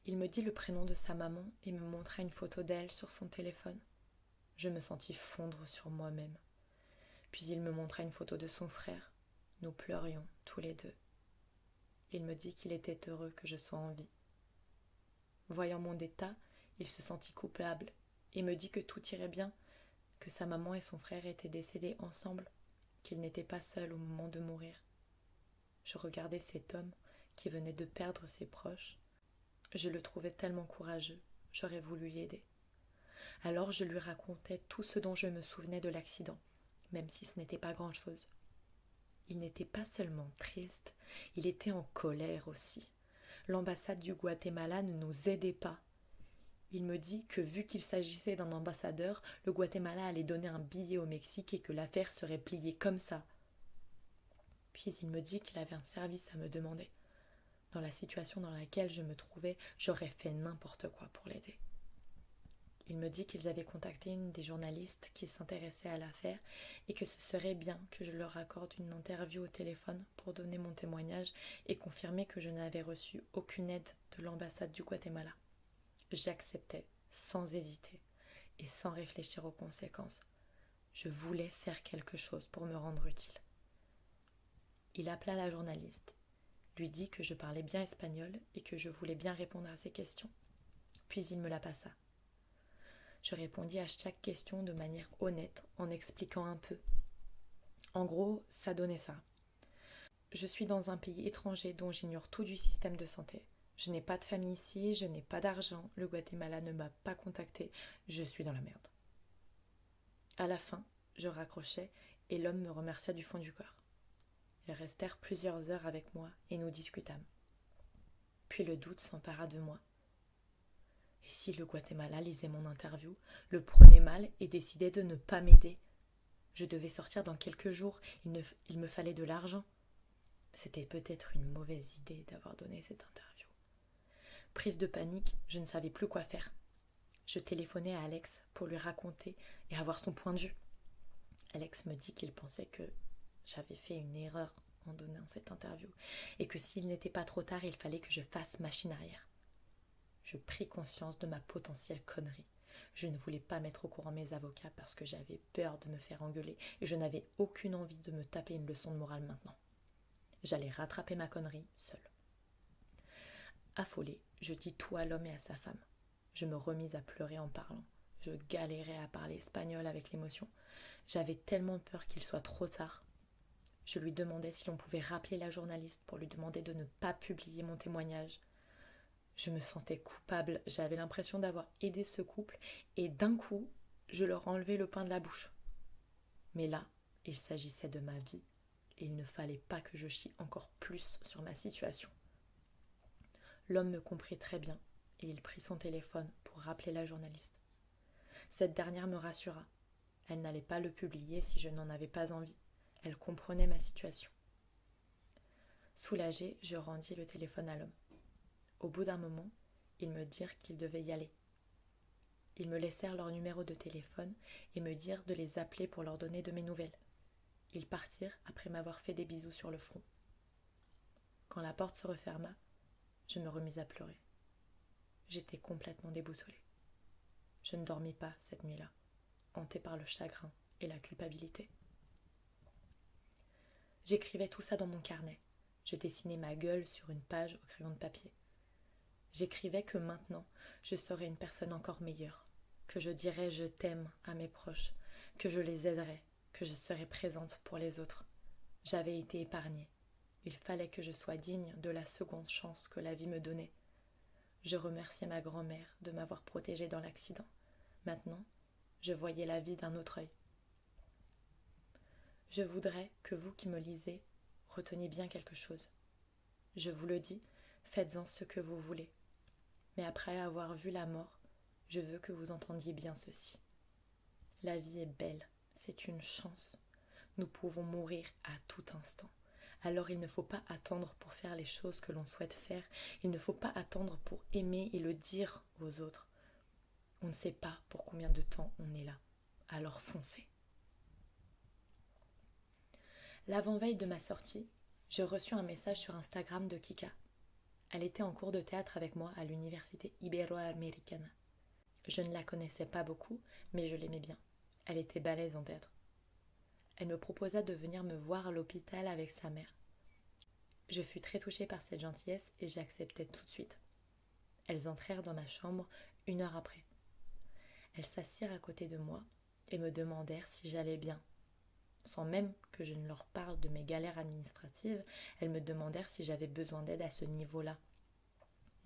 Il me dit le prénom de sa maman et me montra une photo d'elle sur son téléphone. Je me sentis fondre sur moi-même. Puis il me montra une photo de son frère. Nous pleurions tous les deux. Il me dit qu'il était heureux que je sois en vie. Voyant mon état, il se sentit coupable et me dit que tout irait bien, que sa maman et son frère étaient décédés ensemble, qu'il n'était pas seul au moment de mourir. Je regardais cet homme qui venait de perdre ses proches. Je le trouvais tellement courageux, j'aurais voulu l'aider. Alors je lui racontais tout ce dont je me souvenais de l'accident, même si ce n'était pas grand-chose. Il n'était pas seulement triste, il était en colère aussi. L'ambassade du Guatemala ne nous aidait pas. Il me dit que vu qu'il s'agissait d'un ambassadeur, le Guatemala allait donner un billet au Mexique et que l'affaire serait pliée comme ça. Puis il me dit qu'il avait un service à me demander. Dans la situation dans laquelle je me trouvais, j'aurais fait n'importe quoi pour l'aider. Il me dit qu'ils avaient contacté une des journalistes qui s'intéressait à l'affaire et que ce serait bien que je leur accorde une interview au téléphone pour donner mon témoignage et confirmer que je n'avais reçu aucune aide de l'ambassade du Guatemala. J'acceptais sans hésiter et sans réfléchir aux conséquences. Je voulais faire quelque chose pour me rendre utile. Il appela la journaliste, lui dit que je parlais bien espagnol et que je voulais bien répondre à ses questions. Puis il me la passa. Je répondis à chaque question de manière honnête, en expliquant un peu. En gros, ça donnait ça. Je suis dans un pays étranger dont j'ignore tout du système de santé. Je n'ai pas de famille ici, je n'ai pas d'argent, le Guatemala ne m'a pas contacté, je suis dans la merde. À la fin, je raccrochai et l'homme me remercia du fond du cœur. Ils restèrent plusieurs heures avec moi et nous discutâmes. Puis le doute s'empara de moi. Et si le Guatemala lisait mon interview, le prenait mal et décidait de ne pas m'aider? Je devais sortir dans quelques jours, il me fallait de l'argent. C'était peut-être une mauvaise idée d'avoir donné cette interview. Prise de panique, je ne savais plus quoi faire. Je téléphonais à Alex pour lui raconter et avoir son point de vue. Alex me dit qu'il pensait que j'avais fait une erreur en donnant cette interview et que s'il n'était pas trop tard, il fallait que je fasse machine arrière. Je pris conscience de ma potentielle connerie. Je ne voulais pas mettre au courant mes avocats parce que j'avais peur de me faire engueuler et je n'avais aucune envie de me taper une leçon de morale maintenant. J'allais rattraper ma connerie seule. Affolée, je dis tout à l'homme et à sa femme. Je me remis à pleurer en parlant. Je galérais à parler espagnol avec l'émotion. J'avais tellement peur qu'il soit trop tard. Je lui demandais si l'on pouvait rappeler la journaliste pour lui demander de ne pas publier mon témoignage. Je me sentais coupable, j'avais l'impression d'avoir aidé ce couple et d'un coup, je leur enlevais le pain de la bouche. Mais là, il s'agissait de ma vie et il ne fallait pas que je chie encore plus sur ma situation. L'homme me comprit très bien et il prit son téléphone pour rappeler la journaliste. Cette dernière me rassura. Elle n'allait pas le publier si je n'en avais pas envie. Elle comprenait ma situation. Soulagée, je rendis le téléphone à l'homme. Au bout d'un moment, ils me dirent qu'ils devaient y aller. Ils me laissèrent leur numéro de téléphone et me dirent de les appeler pour leur donner de mes nouvelles. Ils partirent après m'avoir fait des bisous sur le front. Quand la porte se referma, je me remis à pleurer. J'étais complètement déboussolée. Je ne dormis pas cette nuit-là, hantée par le chagrin et la culpabilité. J'écrivais tout ça dans mon carnet. Je dessinais ma gueule sur une page au crayon de papier. J'écrivais que maintenant, je serais une personne encore meilleure, que je dirais je t'aime à mes proches, que je les aiderais, que je serais présente pour les autres. J'avais été épargnée. Il fallait que je sois digne de la seconde chance que la vie me donnait. Je remerciais ma grand-mère de m'avoir protégée dans l'accident. Maintenant, je voyais la vie d'un autre œil. Je voudrais que vous qui me lisez reteniez bien quelque chose. Je vous le dis, faites-en ce que vous voulez. Mais après avoir vu la mort, je veux que vous entendiez bien ceci. La vie est belle, c'est une chance. Nous pouvons mourir à tout instant. Alors il ne faut pas attendre pour faire les choses que l'on souhaite faire. Il ne faut pas attendre pour aimer et le dire aux autres. On ne sait pas pour combien de temps on est là. Alors foncez. L'avant-veille de ma sortie, je reçus un message sur Instagram de Kika. Elle était en cours de théâtre avec moi à l'université Ibero-Americana. Je ne la connaissais pas beaucoup, mais je l'aimais bien. Elle était balèze en théâtre. Elle me proposa de venir me voir à l'hôpital avec sa mère. Je fus très touchée par cette gentillesse et j'acceptai tout de suite. Elles entrèrent dans ma chambre 1 heure après. Elles s'assirent à côté de moi et me demandèrent si j'allais bien. Sans même que je ne leur parle de mes galères administratives, elles me demandèrent si j'avais besoin d'aide à ce niveau-là.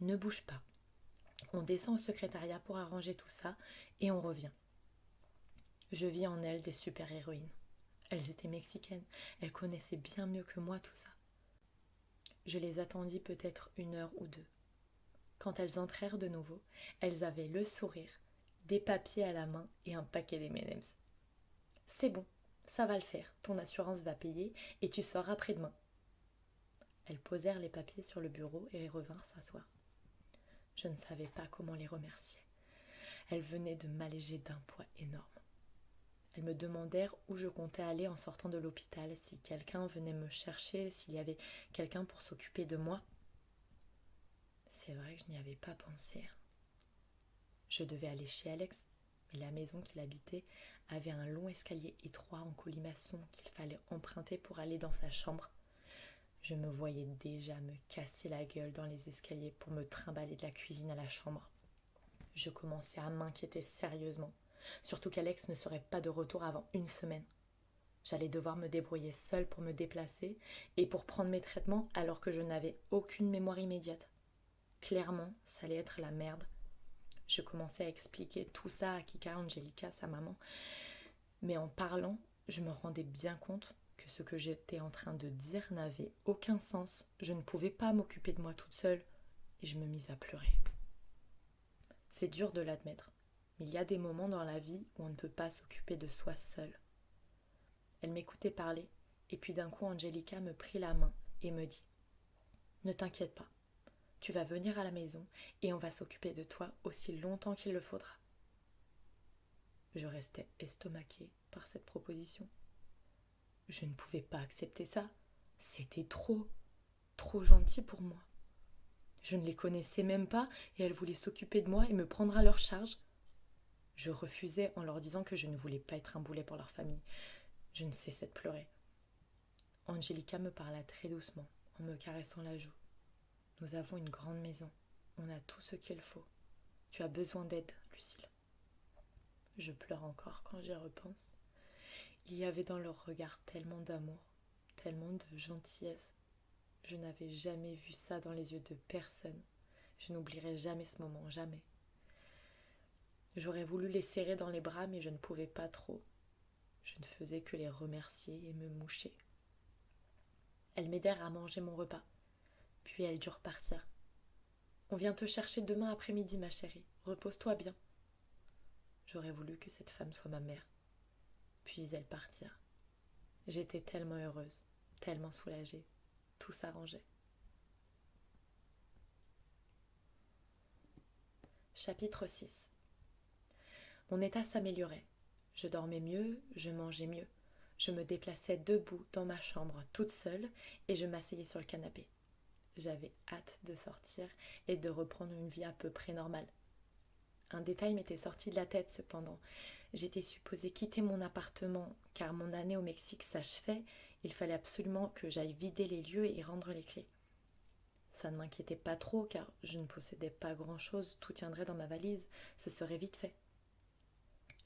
Ne bouge pas. On descend au secrétariat pour arranger tout ça et on revient. Je vis en elles des super-héroïnes. Elles étaient mexicaines, elles connaissaient bien mieux que moi tout ça. Je les attendis peut-être 1 heure ou 2. Quand elles entrèrent de nouveau, elles avaient le sourire, des papiers à la main et un paquet d'M&M's. « C'est bon, ça va le faire, ton assurance va payer et tu sors après-demain. » Elles posèrent les papiers sur le bureau et revinrent s'asseoir. Je ne savais pas comment les remercier. Elles venaient de m'alléger d'un poids énorme. Elles me demandèrent où je comptais aller en sortant de l'hôpital, si quelqu'un venait me chercher, s'il y avait quelqu'un pour s'occuper de moi. C'est vrai que je n'y avais pas pensé. Je devais aller chez Alex, mais la maison qu'il habitait avait un long escalier étroit en colimaçon qu'il fallait emprunter pour aller dans sa chambre. Je me voyais déjà me casser la gueule dans les escaliers pour me trimballer de la cuisine à la chambre. Je commençais à m'inquiéter sérieusement, surtout qu'Alex ne serait pas de retour avant 1 semaine. J'allais devoir me débrouiller seule pour me déplacer et pour prendre mes traitements alors que je n'avais aucune mémoire immédiate. Clairement, ça allait être la merde. Je commençais à expliquer tout ça à Kika, Angelica, sa maman, mais en parlant, je me rendais bien compte que ce que j'étais en train de dire n'avait aucun sens. Je ne pouvais pas m'occuper de moi toute seule et je me mis à pleurer. C'est dur de l'admettre, mais il y a des moments dans la vie où on ne peut pas s'occuper de soi seul. Elle m'écoutait parler et puis d'un coup Angelica me prit la main et me dit « Ne t'inquiète pas, tu vas venir à la maison et on va s'occuper de toi aussi longtemps qu'il le faudra. » Je restais estomaquée par cette proposition. Je ne pouvais pas accepter ça. C'était trop gentil pour moi. Je ne les connaissais même pas et elles voulaient s'occuper de moi et me prendre à leur charge. Je refusais en leur disant que je ne voulais pas être un boulet pour leur famille. Je ne cessais de pleurer. Angelica me parla très doucement, en me caressant la joue. « Nous avons une grande maison. On a tout ce qu'il faut. Tu as besoin d'aide, Lucille. » Je pleure encore quand j'y repense. Il y avait dans leur regard tellement d'amour, tellement de gentillesse. Je n'avais jamais vu ça dans les yeux de personne. Je n'oublierai jamais ce moment, jamais. J'aurais voulu les serrer dans les bras, mais je ne pouvais pas trop. Je ne faisais que les remercier et me moucher. Elles m'aidèrent à manger mon repas, puis elles durent partir. « On vient te chercher demain après-midi, ma chérie. Repose-toi bien. » J'aurais voulu que cette femme soit ma mère. Puis elles partirent. J'étais tellement heureuse, tellement soulagée. Tout s'arrangeait. Chapitre 6. Mon état s'améliorait. Je dormais mieux, je mangeais mieux. Je me déplaçais debout dans ma chambre toute seule et je m'asseyais sur le canapé. J'avais hâte de sortir et de reprendre une vie à peu près normale. Un détail m'était sorti de la tête cependant. J'étais supposée quitter mon appartement car mon année au Mexique s'achevait. Il fallait absolument que j'aille vider les lieux et rendre les clés. Ça ne m'inquiétait pas trop car je ne possédais pas grand-chose, tout tiendrait dans ma valise, ce serait vite fait.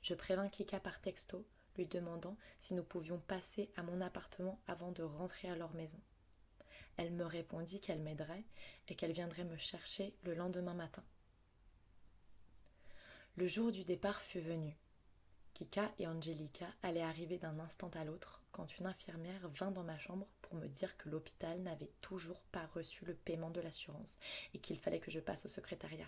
Je prévins Kika par texto, lui demandant si nous pouvions passer à mon appartement avant de rentrer à leur maison. Elle me répondit qu'elle m'aiderait et qu'elle viendrait me chercher le lendemain matin. Le jour du départ fut venu. Kika et Angelica allaient arriver d'un instant à l'autre quand une infirmière vint dans ma chambre pour me dire que l'hôpital n'avait toujours pas reçu le paiement de l'assurance et qu'il fallait que je passe au secrétariat.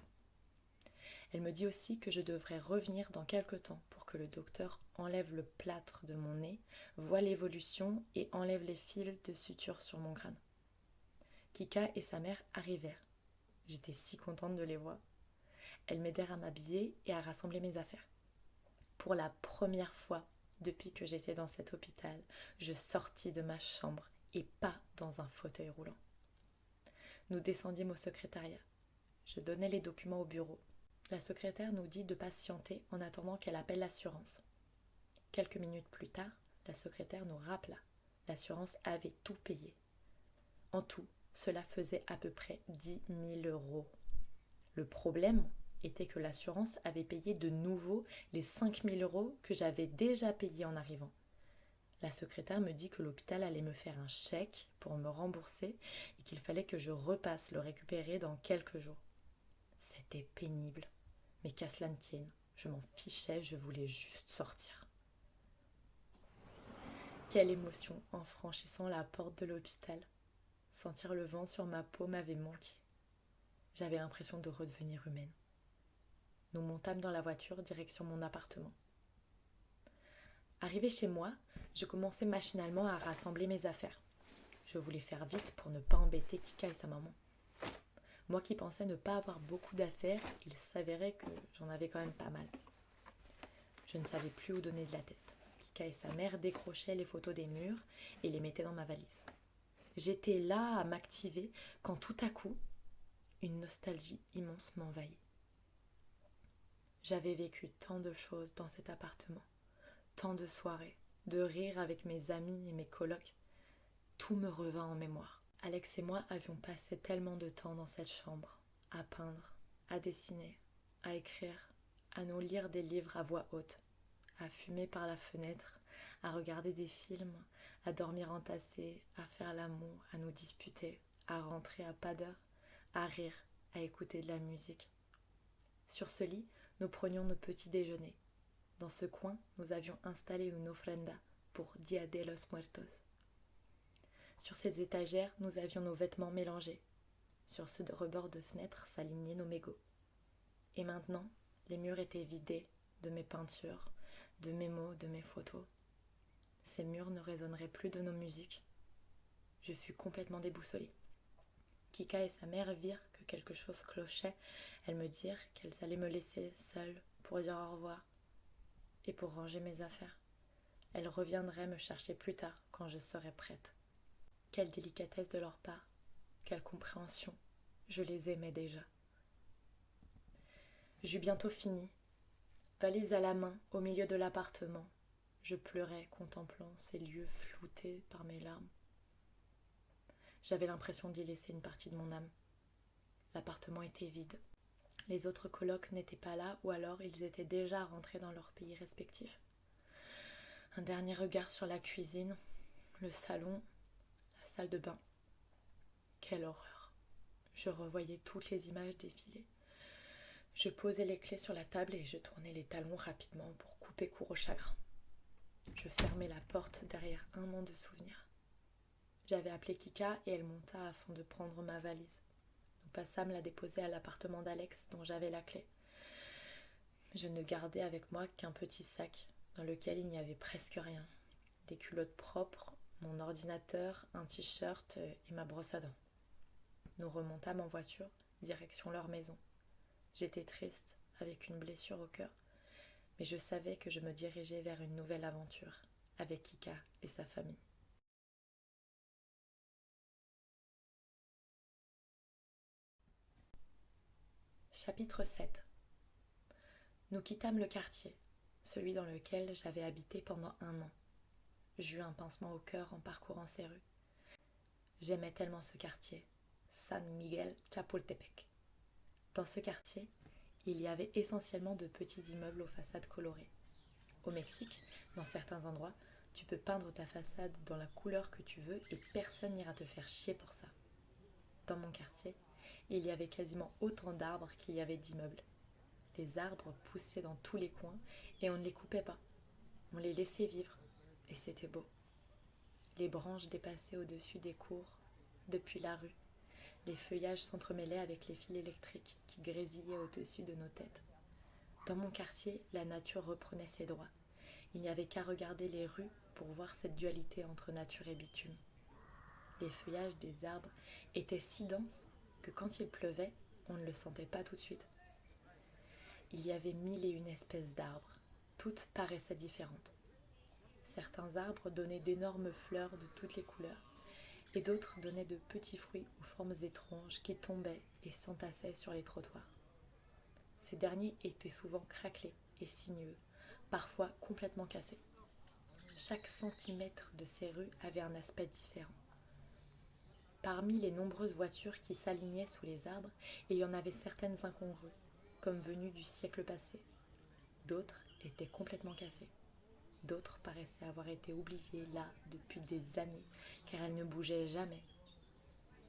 Elle me dit aussi que je devrais revenir dans quelque temps pour que le docteur enlève le plâtre de mon nez, voie l'évolution et enlève les fils de suture sur mon crâne. Kika et sa mère arrivèrent. J'étais si contente de les voir. Elles m'aidèrent à m'habiller et à rassembler mes affaires. Pour la première fois depuis que j'étais dans cet hôpital, je sortis de ma chambre et pas dans un fauteuil roulant. Nous descendîmes au secrétariat. Je donnai les documents au bureau. La secrétaire nous dit de patienter en attendant qu'elle appelle l'assurance. Quelques minutes plus tard, la secrétaire nous rappela. L'assurance avait tout payé. En tout, cela faisait à peu près 10 000 €. Le problème était que l'assurance avait payé de nouveau les 5 000 € que j'avais déjà payés en arrivant. La secrétaire me dit que l'hôpital allait me faire un chèque pour me rembourser et qu'il fallait que je repasse le récupérer dans quelques jours. C'était pénible, mais qu'à cela ne tienne, je m'en fichais, je voulais juste sortir. Quelle émotion en franchissant la porte de l'hôpital. Sentir le vent sur ma peau m'avait manqué. J'avais l'impression de redevenir humaine. Nous montâmes dans la voiture, direction mon appartement. Arrivé chez moi, je commençais machinalement à rassembler mes affaires. Je voulais faire vite pour ne pas embêter Kika et sa maman. Moi qui pensais ne pas avoir beaucoup d'affaires, il s'avérait que j'en avais quand même pas mal. Je ne savais plus où donner de la tête. Kika et sa mère décrochaient les photos des murs et les mettaient dans ma valise. J'étais là à m'activer quand tout à coup, une nostalgie immense m'envahit. J'avais vécu tant de choses dans cet appartement, tant de soirées, de rires avec mes amis et mes colocs. Tout me revint en mémoire. Alex et moi avions passé tellement de temps dans cette chambre, à peindre, à dessiner, à écrire, à nous lire des livres à voix haute, à fumer par la fenêtre, à regarder des films, à dormir entassés, à faire l'amour, à nous disputer, à rentrer à pas d'heure, à rire, à écouter de la musique. Sur ce lit, nous prenions nos petits déjeuners. Dans ce coin, nous avions installé une ofrenda pour Dia de los Muertos. Sur ces étagères, nous avions nos vêtements mélangés. Sur ce rebord de fenêtre s'alignaient nos mégots. Et maintenant, les murs étaient vidés de mes peintures, de mes mots, de mes photos. Ces murs ne résonneraient plus de nos musiques. Je fus complètement déboussolée. Kika et sa mère virent que quelque chose clochait. Elles me dirent qu'elles allaient me laisser seule pour dire au revoir et pour ranger mes affaires. Elles reviendraient me chercher plus tard quand je serais prête. Quelle délicatesse de leur part, quelle compréhension, je les aimais déjà. J'eus bientôt fini, valise à la main au milieu de l'appartement. Je pleurais contemplant ces lieux floutés par mes larmes. J'avais l'impression d'y laisser une partie de mon âme. L'appartement était vide. Les autres colocs n'étaient pas là ou alors ils étaient déjà rentrés dans leurs pays respectifs. Un dernier regard sur la cuisine, le salon, la salle de bain. Quelle horreur! Je revoyais toutes les images défiler. Je posais les clés sur la table et je tournais les talons rapidement pour couper court au chagrin. Je fermai la porte derrière un an de souvenirs. J'avais appelé Kika et elle monta afin de prendre ma valise. Nous passâmes la déposer à l'appartement d'Alex dont j'avais la clé. Je ne gardais avec moi qu'un petit sac dans lequel il n'y avait presque rien. Des culottes propres, mon ordinateur, un t-shirt et ma brosse à dents. Nous remontâmes en voiture, direction leur maison. J'étais triste, avec une blessure au cœur, mais je savais que je me dirigeais vers une nouvelle aventure, avec Kika et sa famille. Chapitre 7. Nous quittâmes le quartier, celui dans lequel j'avais habité pendant 1 an. J'eus un pincement au cœur en parcourant ces rues. J'aimais tellement ce quartier, San Miguel Chapultepec. Dans ce quartier, il y avait essentiellement de petits immeubles aux façades colorées. Au Mexique, dans certains endroits, tu peux peindre ta façade dans la couleur que tu veux et personne n'ira te faire chier pour ça. Dans mon quartier, il y avait quasiment autant d'arbres qu'il y avait d'immeubles. Les arbres poussaient dans tous les coins et on ne les coupait pas. On les laissait vivre, et c'était beau. Les branches dépassaient au-dessus des cours, depuis la rue. Les feuillages s'entremêlaient avec les fils électriques qui grésillaient au-dessus de nos têtes. Dans mon quartier, la nature reprenait ses droits. Il n'y avait qu'à regarder les rues pour voir cette dualité entre nature et bitume. Les feuillages des arbres étaient si denses que quand il pleuvait, on ne le sentait pas tout de suite. Il y avait 1001 espèces d'arbres. Toutes paraissaient différentes. Certains arbres donnaient d'énormes fleurs de toutes les couleurs, et d'autres donnaient de petits fruits aux formes étranges qui tombaient et s'entassaient sur les trottoirs. Ces derniers étaient souvent craquelés et sinueux, parfois complètement cassés. Chaque centimètre de ces rues avait un aspect différent. Parmi les nombreuses voitures qui s'alignaient sous les arbres, il y en avait certaines incongrues, comme venues du siècle passé. D'autres étaient complètement cassées. D'autres paraissaient avoir été oubliées là depuis des années, car elles ne bougeaient jamais.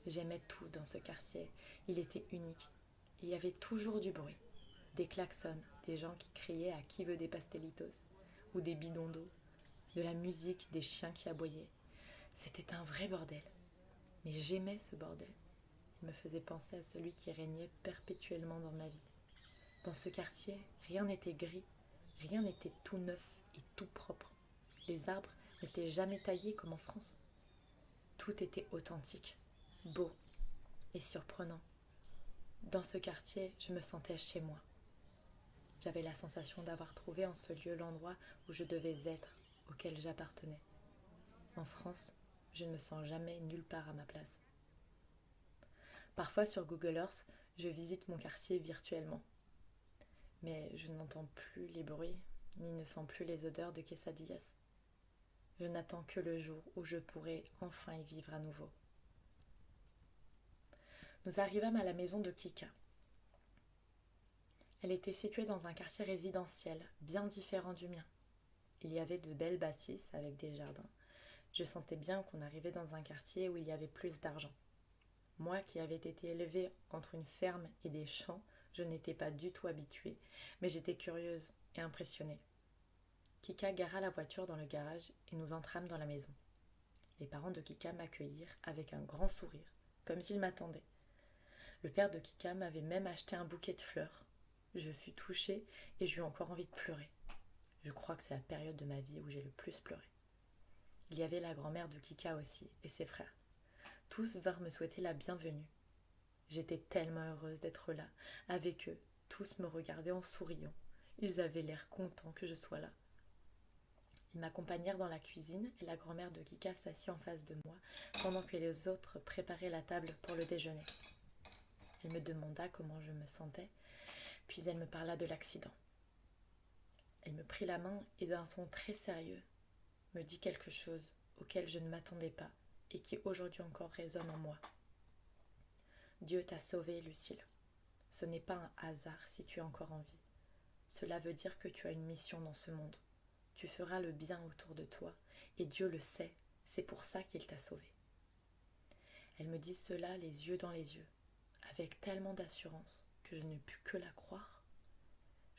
J'aimais tout dans ce quartier. Il était unique. Il y avait toujours du bruit. Des klaxons, des gens qui criaient à qui veut des pastelitos, ou des bidons d'eau, de la musique, des chiens qui aboyaient. C'était un vrai bordel. Mais j'aimais ce bordel. Il me faisait penser à celui qui régnait perpétuellement dans ma vie. Dans ce quartier, rien n'était gris, rien n'était tout neuf et tout propre. Les arbres n'étaient jamais taillés comme en France. Tout était authentique, beau et surprenant. Dans ce quartier, je me sentais chez moi. J'avais la sensation d'avoir trouvé en ce lieu l'endroit où je devais être, auquel j'appartenais. En France, je ne me sens jamais nulle part à ma place. Parfois sur Google Earth, je visite mon quartier virtuellement. Mais je n'entends plus les bruits, ni ne sens plus les odeurs de quesadillas. Je n'attends que le jour où je pourrai enfin y vivre à nouveau. Nous arrivâmes à la maison de Kika. Elle était située dans un quartier résidentiel, bien différent du mien. Il y avait de belles bâtisses avec des jardins. Je sentais bien qu'on arrivait dans un quartier où il y avait plus d'argent. Moi qui avais été élevée entre une ferme et des champs, je n'étais pas du tout habituée, mais j'étais curieuse et impressionnée. Kika gara la voiture dans le garage et nous entrâmes dans la maison. Les parents de Kika m'accueillirent avec un grand sourire, comme s'ils m'attendaient. Le père de Kika m'avait même acheté un bouquet de fleurs. Je fus touchée et j'eus encore envie de pleurer. Je crois que c'est la période de ma vie où j'ai le plus pleuré. Il y avait la grand-mère de Kika aussi et ses frères. Tous vinrent me souhaiter la bienvenue. J'étais tellement heureuse d'être là, avec eux. Tous me regardaient en souriant. Ils avaient l'air contents que je sois là. Ils m'accompagnèrent dans la cuisine et la grand-mère de Kika s'assit en face de moi pendant que les autres préparaient la table pour le déjeuner. Elle me demanda comment je me sentais, puis elle me parla de l'accident. Elle me prit la main et d'un ton très sérieux me dit quelque chose auquel je ne m'attendais pas et qui aujourd'hui encore résonne en moi. Dieu t'a sauvée, Lucille. Ce n'est pas un hasard si tu es encore en vie. Cela veut dire que tu as une mission dans ce monde. Tu feras le bien autour de toi et Dieu le sait, c'est pour ça qu'il t'a sauvée. Elle me dit cela les yeux dans les yeux, avec tellement d'assurance que je ne pus que la croire.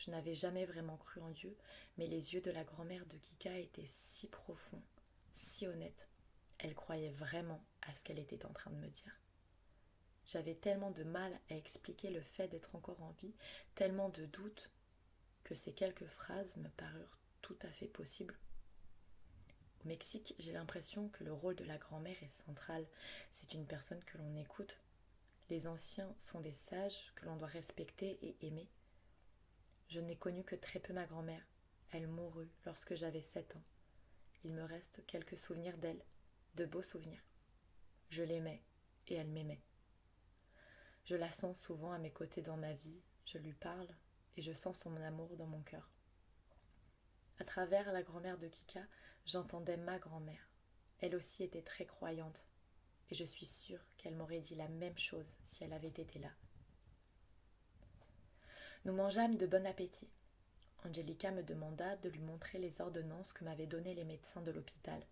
Je n'avais jamais vraiment cru en Dieu, mais les yeux de la grand-mère de Kika étaient si profonds, si honnêtes. Elle croyait vraiment à ce qu'elle était en train de me dire. J'avais tellement de mal à expliquer le fait d'être encore en vie, tellement de doutes, que ces quelques phrases me parurent tout à fait possibles. Au Mexique, j'ai l'impression que le rôle de la grand-mère est central. C'est une personne que l'on écoute. Les anciens sont des sages que l'on doit respecter et aimer. Je n'ai connu que très peu ma grand-mère. Elle mourut lorsque j'avais 7 ans. Il me reste quelques souvenirs d'elle, de beaux souvenirs. Je l'aimais et elle m'aimait. Je la sens souvent à mes côtés dans ma vie, je lui parle et je sens son amour dans mon cœur. À travers la grand-mère de Kika, j'entendais ma grand-mère. Elle aussi était très croyante et je suis sûre qu'elle m'aurait dit la même chose si elle avait été là. Nous mangeâmes de bon appétit. Angelica me demanda de lui montrer les ordonnances que m'avaient données les médecins de l'hôpital.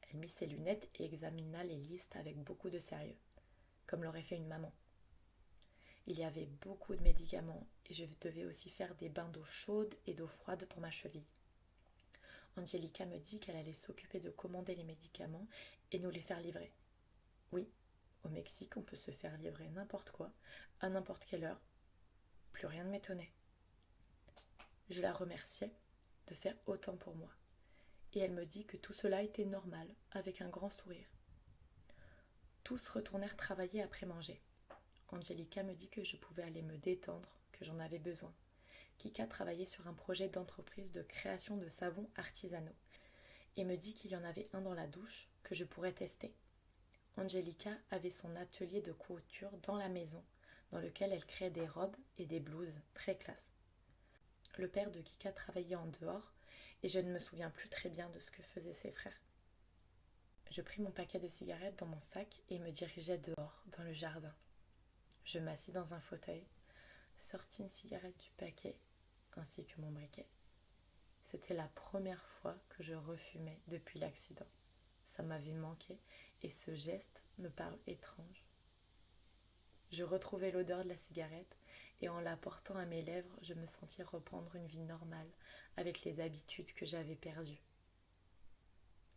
Elle mit ses lunettes et examina les listes avec beaucoup de sérieux, comme l'aurait fait une maman. Il y avait beaucoup de médicaments et je devais aussi faire des bains d'eau chaude et d'eau froide pour ma cheville. Angelica me dit qu'elle allait s'occuper de commander les médicaments et nous les faire livrer. Oui, au Mexique, on peut se faire livrer n'importe quoi, à n'importe quelle heure. Plus rien ne m'étonnait. Je la remerciais de faire autant pour moi. Et elle me dit que tout cela était normal, avec un grand sourire. Tous retournèrent travailler après manger. Angelica me dit que je pouvais aller me détendre, que j'en avais besoin. Kika travaillait sur un projet d'entreprise de création de savons artisanaux et me dit qu'il y en avait un dans la douche que je pourrais tester. Angelica avait son atelier de couture dans la maison, dans lequel elle créait des robes et des blouses très classe. Le père de Kika travaillait en dehors et je ne me souviens plus très bien de ce que faisaient ses frères. Je pris mon paquet de cigarettes dans mon sac et me dirigeai dehors, dans le jardin. Je m'assis dans un fauteuil, sortis une cigarette du paquet ainsi que mon briquet. C'était la première fois que je refumais depuis l'accident. Ça m'avait manqué et ce geste me parut étrange. Je retrouvai l'odeur de la cigarette et en la portant à mes lèvres, je me sentis reprendre une vie normale avec les habitudes que j'avais perdues.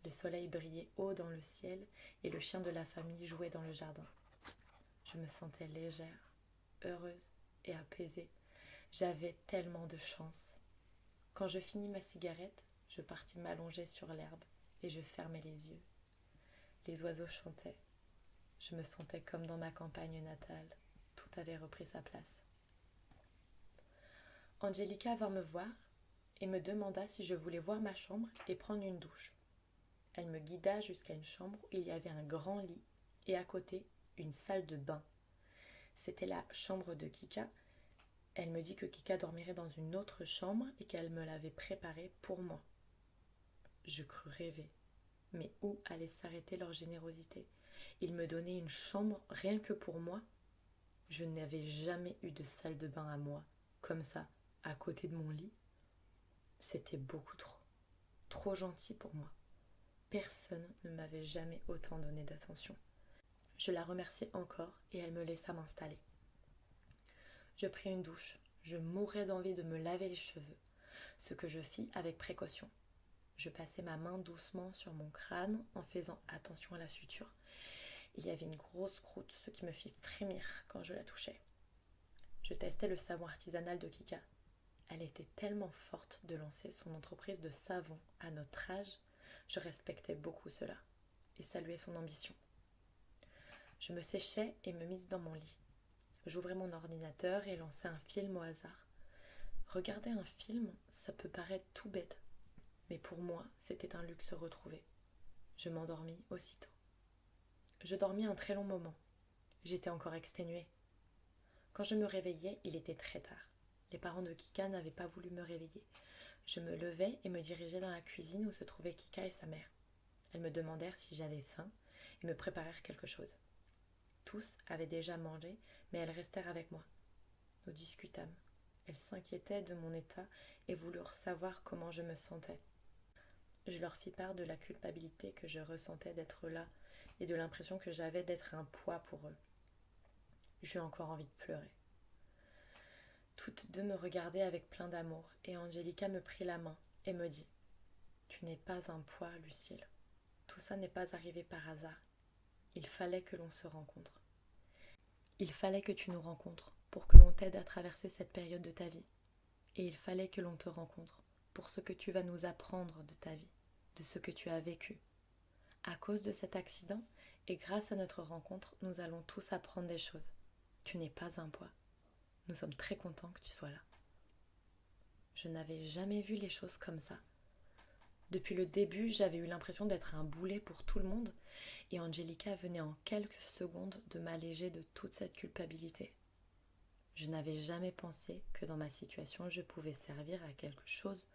Le soleil brillait haut dans le ciel et le chien de la famille jouait dans le jardin. Je me sentais légère, heureuse et apaisée. J'avais tellement de chance. Quand je finis ma cigarette, je partis m'allonger sur l'herbe et je fermai les yeux. Les oiseaux chantaient. Je me sentais comme dans ma campagne natale. Tout avait repris sa place. Angelica vint me voir et me demanda si je voulais voir ma chambre et prendre une douche. Elle me guida jusqu'à une chambre où il y avait un grand lit et à côté, une salle de bain. C'était la chambre de Kika. Elle me dit que Kika dormirait dans une autre chambre et qu'elle me l'avait préparée pour moi. Je crus rêver. Mais où allait s'arrêter leur générosité? Ils me donnaient une chambre rien que pour moi. Je n'avais jamais eu de salle de bain à moi, comme ça, à côté de mon lit. C'était beaucoup trop. Trop gentil pour moi. Personne ne m'avait jamais autant donné d'attention. Je la remerciai encore et elle me laissa m'installer. Je pris une douche. Je mourais d'envie de me laver les cheveux, ce que je fis avec précaution. Je passai ma main doucement sur mon crâne en faisant attention à la suture. Il y avait une grosse croûte, ce qui me fit frémir quand je la touchais. Je testais le savon artisanal de Kika. Elle était tellement forte de lancer son entreprise de savon à notre âge. Je respectais beaucoup cela et saluais son ambition. Je me séchai et me mis dans mon lit. J'ouvrais mon ordinateur et lançai un film au hasard. Regarder un film, ça peut paraître tout bête, mais pour moi, c'était un luxe retrouvé. Je m'endormis aussitôt. Je dormis un très long moment. J'étais encore exténuée. Quand je me réveillai, il était très tard. Les parents de Kika n'avaient pas voulu me réveiller. Je me levai et me dirigeai dans la cuisine où se trouvaient Kika et sa mère. Elles me demandèrent si j'avais faim et me préparèrent quelque chose. Tous avaient déjà mangé, mais elles restèrent avec moi. Nous discutâmes. Elles s'inquiétaient de mon état et voulurent savoir comment je me sentais. Je leur fis part de la culpabilité que je ressentais d'être là et de l'impression que j'avais d'être un poids pour eux. J'eus encore envie de pleurer. Toutes deux me regardaient avec plein d'amour et Angelica me prit la main et me dit « Tu n'es pas un poids, Lucille. Tout ça n'est pas arrivé par hasard. Il fallait que l'on se rencontre. Il fallait que tu nous rencontres pour que l'on t'aide à traverser cette période de ta vie. Et il fallait que l'on te rencontre pour ce que tu vas nous apprendre de ta vie, de ce que tu as vécu. À cause de cet accident et grâce à notre rencontre, nous allons tous apprendre des choses. Tu n'es pas un poids. Nous sommes très contents que tu sois là. » Je n'avais jamais vu les choses comme ça. Depuis le début, j'avais eu l'impression d'être un boulet pour tout le monde et Angelica venait en quelques secondes de m'alléger de toute cette culpabilité. Je n'avais jamais pensé que dans ma situation, je pouvais servir à quelque chose,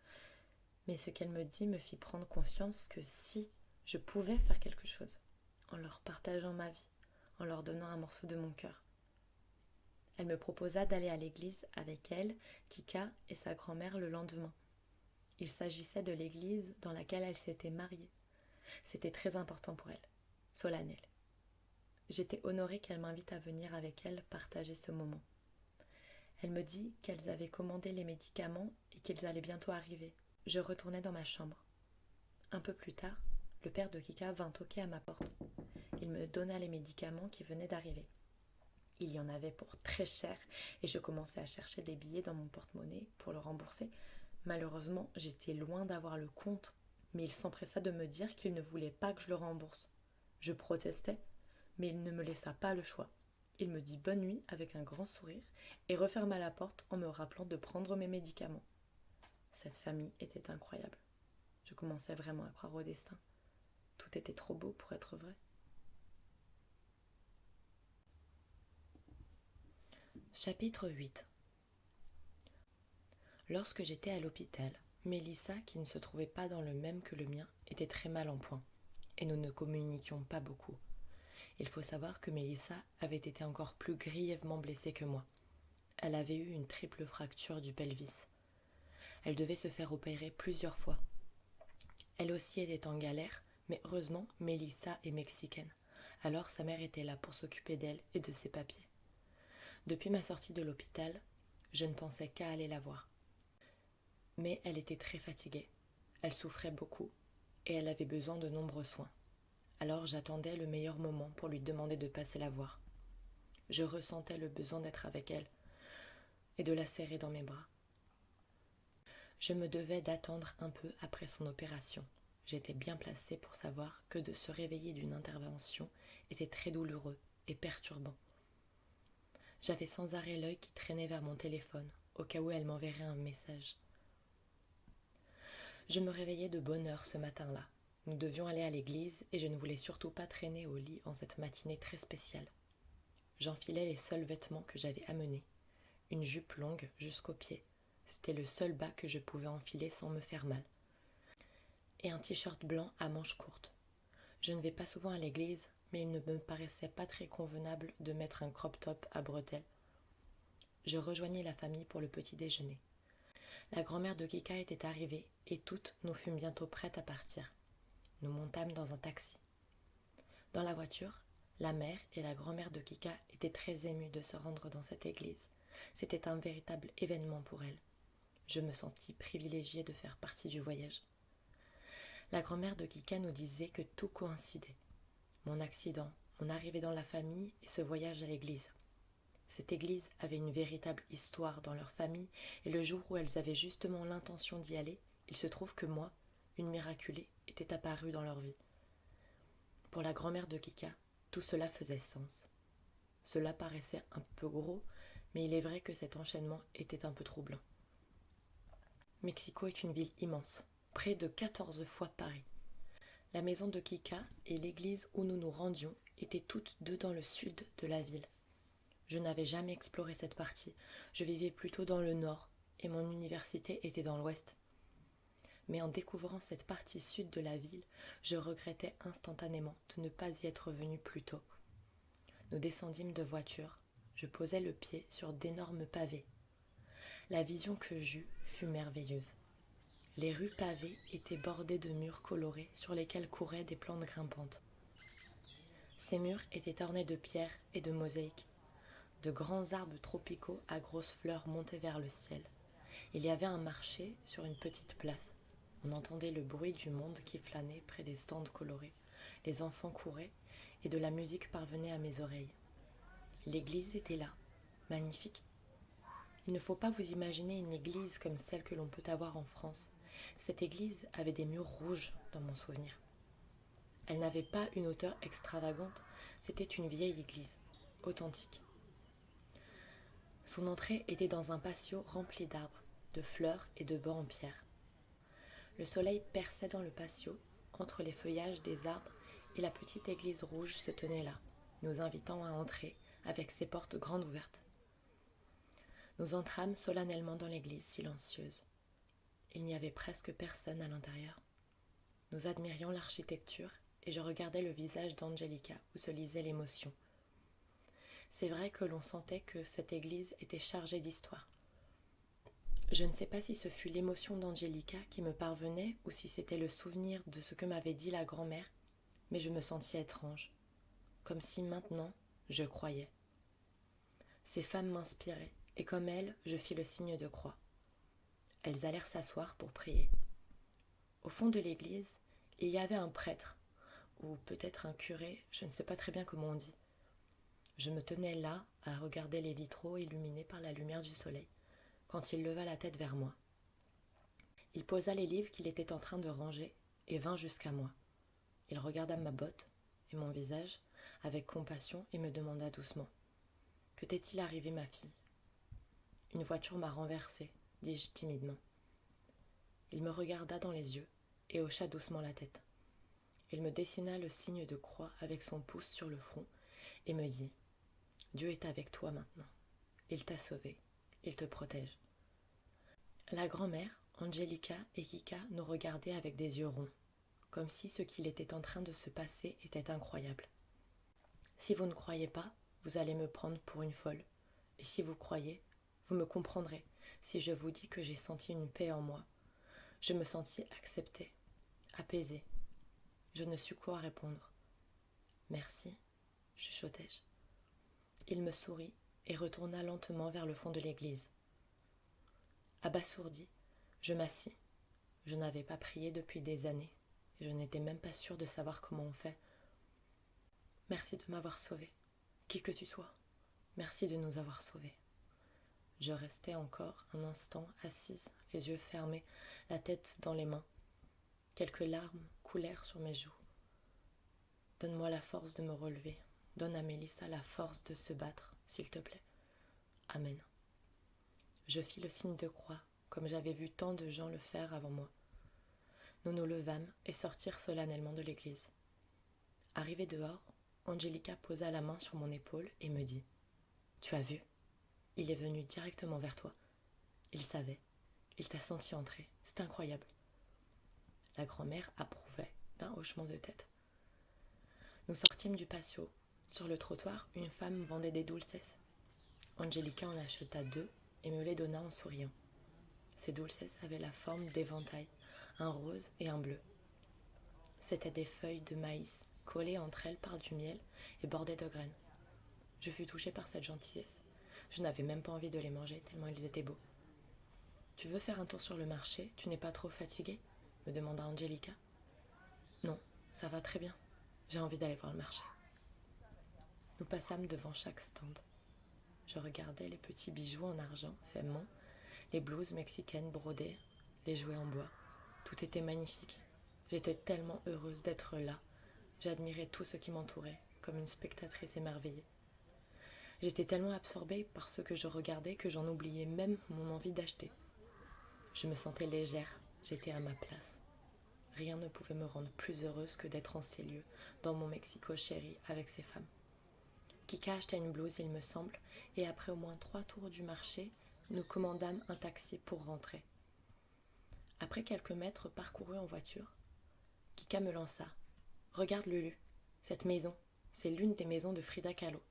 mais ce qu'elle me dit me fit prendre conscience que si je pouvais faire quelque chose, en leur partageant ma vie, en leur donnant un morceau de mon cœur. Elle me proposa d'aller à l'église avec elle, Kika et sa grand-mère le lendemain. Il s'agissait de l'église dans laquelle elle s'était mariée. C'était très important pour elle, solennel. J'étais honorée qu'elle m'invite à venir avec elle partager ce moment. Elle me dit qu'elles avaient commandé les médicaments et qu'ils allaient bientôt arriver. Je retournai dans ma chambre. Un peu plus tard, le père de Kika vint toquer à ma porte. Il me donna les médicaments qui venaient d'arriver. Il y en avait pour très cher et je commençais à chercher des billets dans mon porte-monnaie pour le rembourser. Malheureusement, j'étais loin d'avoir le compte, mais il s'empressa de me dire qu'il ne voulait pas que je le rembourse. Je protestais, mais il ne me laissa pas le choix. Il me dit bonne nuit avec un grand sourire et referma la porte en me rappelant de prendre mes médicaments. Cette famille était incroyable. Je commençais vraiment à croire au destin. Tout était trop beau pour être vrai. Chapitre 8. Lorsque j'étais à l'hôpital, Mélissa, qui ne se trouvait pas dans le même que le mien, était très mal en point, et nous ne communiquions pas beaucoup. Il faut savoir que Mélissa avait été encore plus grièvement blessée que moi. Elle avait eu une triple fracture du pelvis. Elle devait se faire opérer plusieurs fois. Elle aussi était en galère, mais heureusement, Mélissa est mexicaine. Alors sa mère était là pour s'occuper d'elle et de ses papiers. Depuis ma sortie de l'hôpital, je ne pensais qu'à aller la voir. Mais elle était très fatiguée. Elle souffrait beaucoup et elle avait besoin de nombreux soins. Alors j'attendais le meilleur moment pour lui demander de passer la voir. Je ressentais le besoin d'être avec elle et de la serrer dans mes bras. Je me devais d'attendre un peu après son opération. J'étais bien placée pour savoir que de se réveiller d'une intervention était très douloureux et perturbant. J'avais sans arrêt l'œil qui traînait vers mon téléphone, au cas où elle m'enverrait un message. Je me réveillais de bonne heure ce matin-là. Nous devions aller à l'église et je ne voulais surtout pas traîner au lit en cette matinée très spéciale. J'enfilais les seuls vêtements que j'avais amenés. Une jupe longue jusqu'aux pieds. C'était le seul bas que je pouvais enfiler sans me faire mal. Et un t-shirt blanc à manches courtes. Je ne vais pas souvent à l'église, mais il ne me paraissait pas très convenable de mettre un crop top à bretelles. Je rejoignis la famille pour le petit déjeuner. La grand-mère de Kika était arrivée et toutes nous fûmes bientôt prêtes à partir. Nous montâmes dans un taxi. Dans la voiture, la mère et la grand-mère de Kika étaient très émues de se rendre dans cette église. C'était un véritable événement pour elles. Je me sentis privilégiée de faire partie du voyage. La grand-mère de Kika nous disait que tout coïncidait. Mon accident, mon arrivée dans la famille et ce voyage à l'église. Cette église avait une véritable histoire dans leur famille et le jour où elles avaient justement l'intention d'y aller, il se trouve que moi, une miraculée, était apparue dans leur vie. Pour la grand-mère de Kika, tout cela faisait sens. Cela paraissait un peu gros, mais il est vrai que cet enchaînement était un peu troublant. Mexico est une ville immense, près de 14 fois Paris. La maison de Kika et l'église où nous nous rendions étaient toutes deux dans le sud de la ville. Je n'avais jamais exploré cette partie, je vivais plutôt dans le nord et mon université était dans l'ouest. Mais en découvrant cette partie sud de la ville, je regrettais instantanément de ne pas y être venue plus tôt. Nous descendîmes de voiture, je posai le pied sur d'énormes pavés. La vision que j'eus fut merveilleuse. Les rues pavées étaient bordées de murs colorés sur lesquels couraient des plantes grimpantes. Ces murs étaient ornés de pierres et de mosaïques. De grands arbres tropicaux à grosses fleurs montaient vers le ciel. Il y avait un marché sur une petite place. On entendait le bruit du monde qui flânait près des stands colorés. Les enfants couraient et de la musique parvenait à mes oreilles. L'église était là, magnifique. Il ne faut pas vous imaginer une église comme celle que l'on peut avoir en France. Cette église avait des murs rouges dans mon souvenir. Elle n'avait pas une hauteur extravagante, c'était une vieille église, authentique. Son entrée était dans un patio rempli d'arbres, de fleurs et de bancs en pierre. Le soleil perçait dans le patio, entre les feuillages des arbres, et la petite église rouge se tenait là, nous invitant à entrer, avec ses portes grandes ouvertes. Nous entrâmes solennellement dans l'église silencieuse. Il n'y avait presque personne à l'intérieur. Nous admirions l'architecture, et je regardais le visage d'Angelica où se lisait l'émotion. C'est vrai que l'on sentait que cette église était chargée d'histoire. Je ne sais pas si ce fut l'émotion d'Angelica qui me parvenait ou si c'était le souvenir de ce que m'avait dit la grand-mère, mais je me sentis étrange, comme si maintenant je croyais. Ces femmes m'inspiraient, et comme elles, je fis le signe de croix. Elles allèrent s'asseoir pour prier. Au fond de l'église, Il y avait un prêtre, ou peut-être un curé, je ne sais pas très bien comment on dit. Je me tenais là, à regarder les vitraux illuminés par la lumière du soleil, quand il leva la tête vers moi. Il posa les livres qu'il était en train de ranger et vint jusqu'à moi. Il regarda ma botte et mon visage avec compassion et me demanda doucement: « Que t'est-il arrivé, ma fille ?» « Une voiture m'a renversée, dis-je timidement. Il me regarda dans les yeux et hocha doucement la tête. Il me dessina le signe de croix avec son pouce sur le front et me dit: « Dieu est avec toi maintenant. Il t'a sauvé. Il te protège. » La grand-mère, Angelica et Kika nous regardaient avec des yeux ronds, comme si ce qu'il était en train de se passer était incroyable. « Si vous ne croyez pas, vous allez me prendre pour une folle. Et si vous croyez, vous me comprendrez si je vous dis que j'ai senti une paix en moi. Je me sentis acceptée, apaisée. Je ne sus quoi répondre. « Merci, chuchotai-je. » Il me sourit et retourna lentement vers le fond de l'église. Abasourdi, je m'assis. Je n'avais pas prié depuis des années et je n'étais même pas sûre de savoir comment on fait. « Merci de m'avoir sauvée, qui que tu sois. Merci de nous avoir sauvés. » Je restai encore un instant assise, les yeux fermés, la tête dans les mains. Quelques larmes coulèrent sur mes joues. « Donne-moi la force de me relever. Donne à Mélissa la force de se battre, s'il te plaît. Amen. » Je fis le signe de croix, comme j'avais vu tant de gens le faire avant moi. Nous nous levâmes et sortirent solennellement de l'église. Arrivée dehors, Angelica posa la main sur mon épaule et me dit: « Tu as vu ? Il est venu directement vers toi. Il savait. Il t'a senti entrer. C'est incroyable. » La grand-mère approuvait d'un hochement de tête. Nous sortîmes du patio. Sur le trottoir, une femme vendait des dulces. Angelica en acheta 2 et me les donna en souriant. Ces dulces avaient la forme d'éventails, un rose et un bleu. C'étaient des feuilles de maïs collées entre elles par du miel et bordées de graines. Je fus touchée par cette gentillesse. Je n'avais même pas envie de les manger tellement ils étaient beaux. « Tu veux faire un tour sur le marché? Tu n'es pas trop fatiguée ?» me demanda Angelica. « Non, ça va très bien. J'ai envie d'aller voir le marché. » Nous passâmes devant chaque stand. Je regardais les petits bijoux en argent faits main, les blouses mexicaines brodées, les jouets en bois. Tout était magnifique. J'étais tellement heureuse d'être là. J'admirais tout ce qui m'entourait, comme une spectatrice émerveillée. J'étais tellement absorbée par ce que je regardais que j'en oubliais même mon envie d'acheter. Je me sentais légère, j'étais à ma place. Rien ne pouvait me rendre plus heureuse que d'être en ces lieux, dans mon Mexico chéri, avec ces femmes. Kika acheta une blouse, il me semble, et après au moins 3 tours du marché, nous commandâmes un taxi pour rentrer. Après quelques mètres parcourus en voiture, Kika me lança: « Regarde Lulu, cette maison, c'est l'une des maisons de Frida Kahlo. »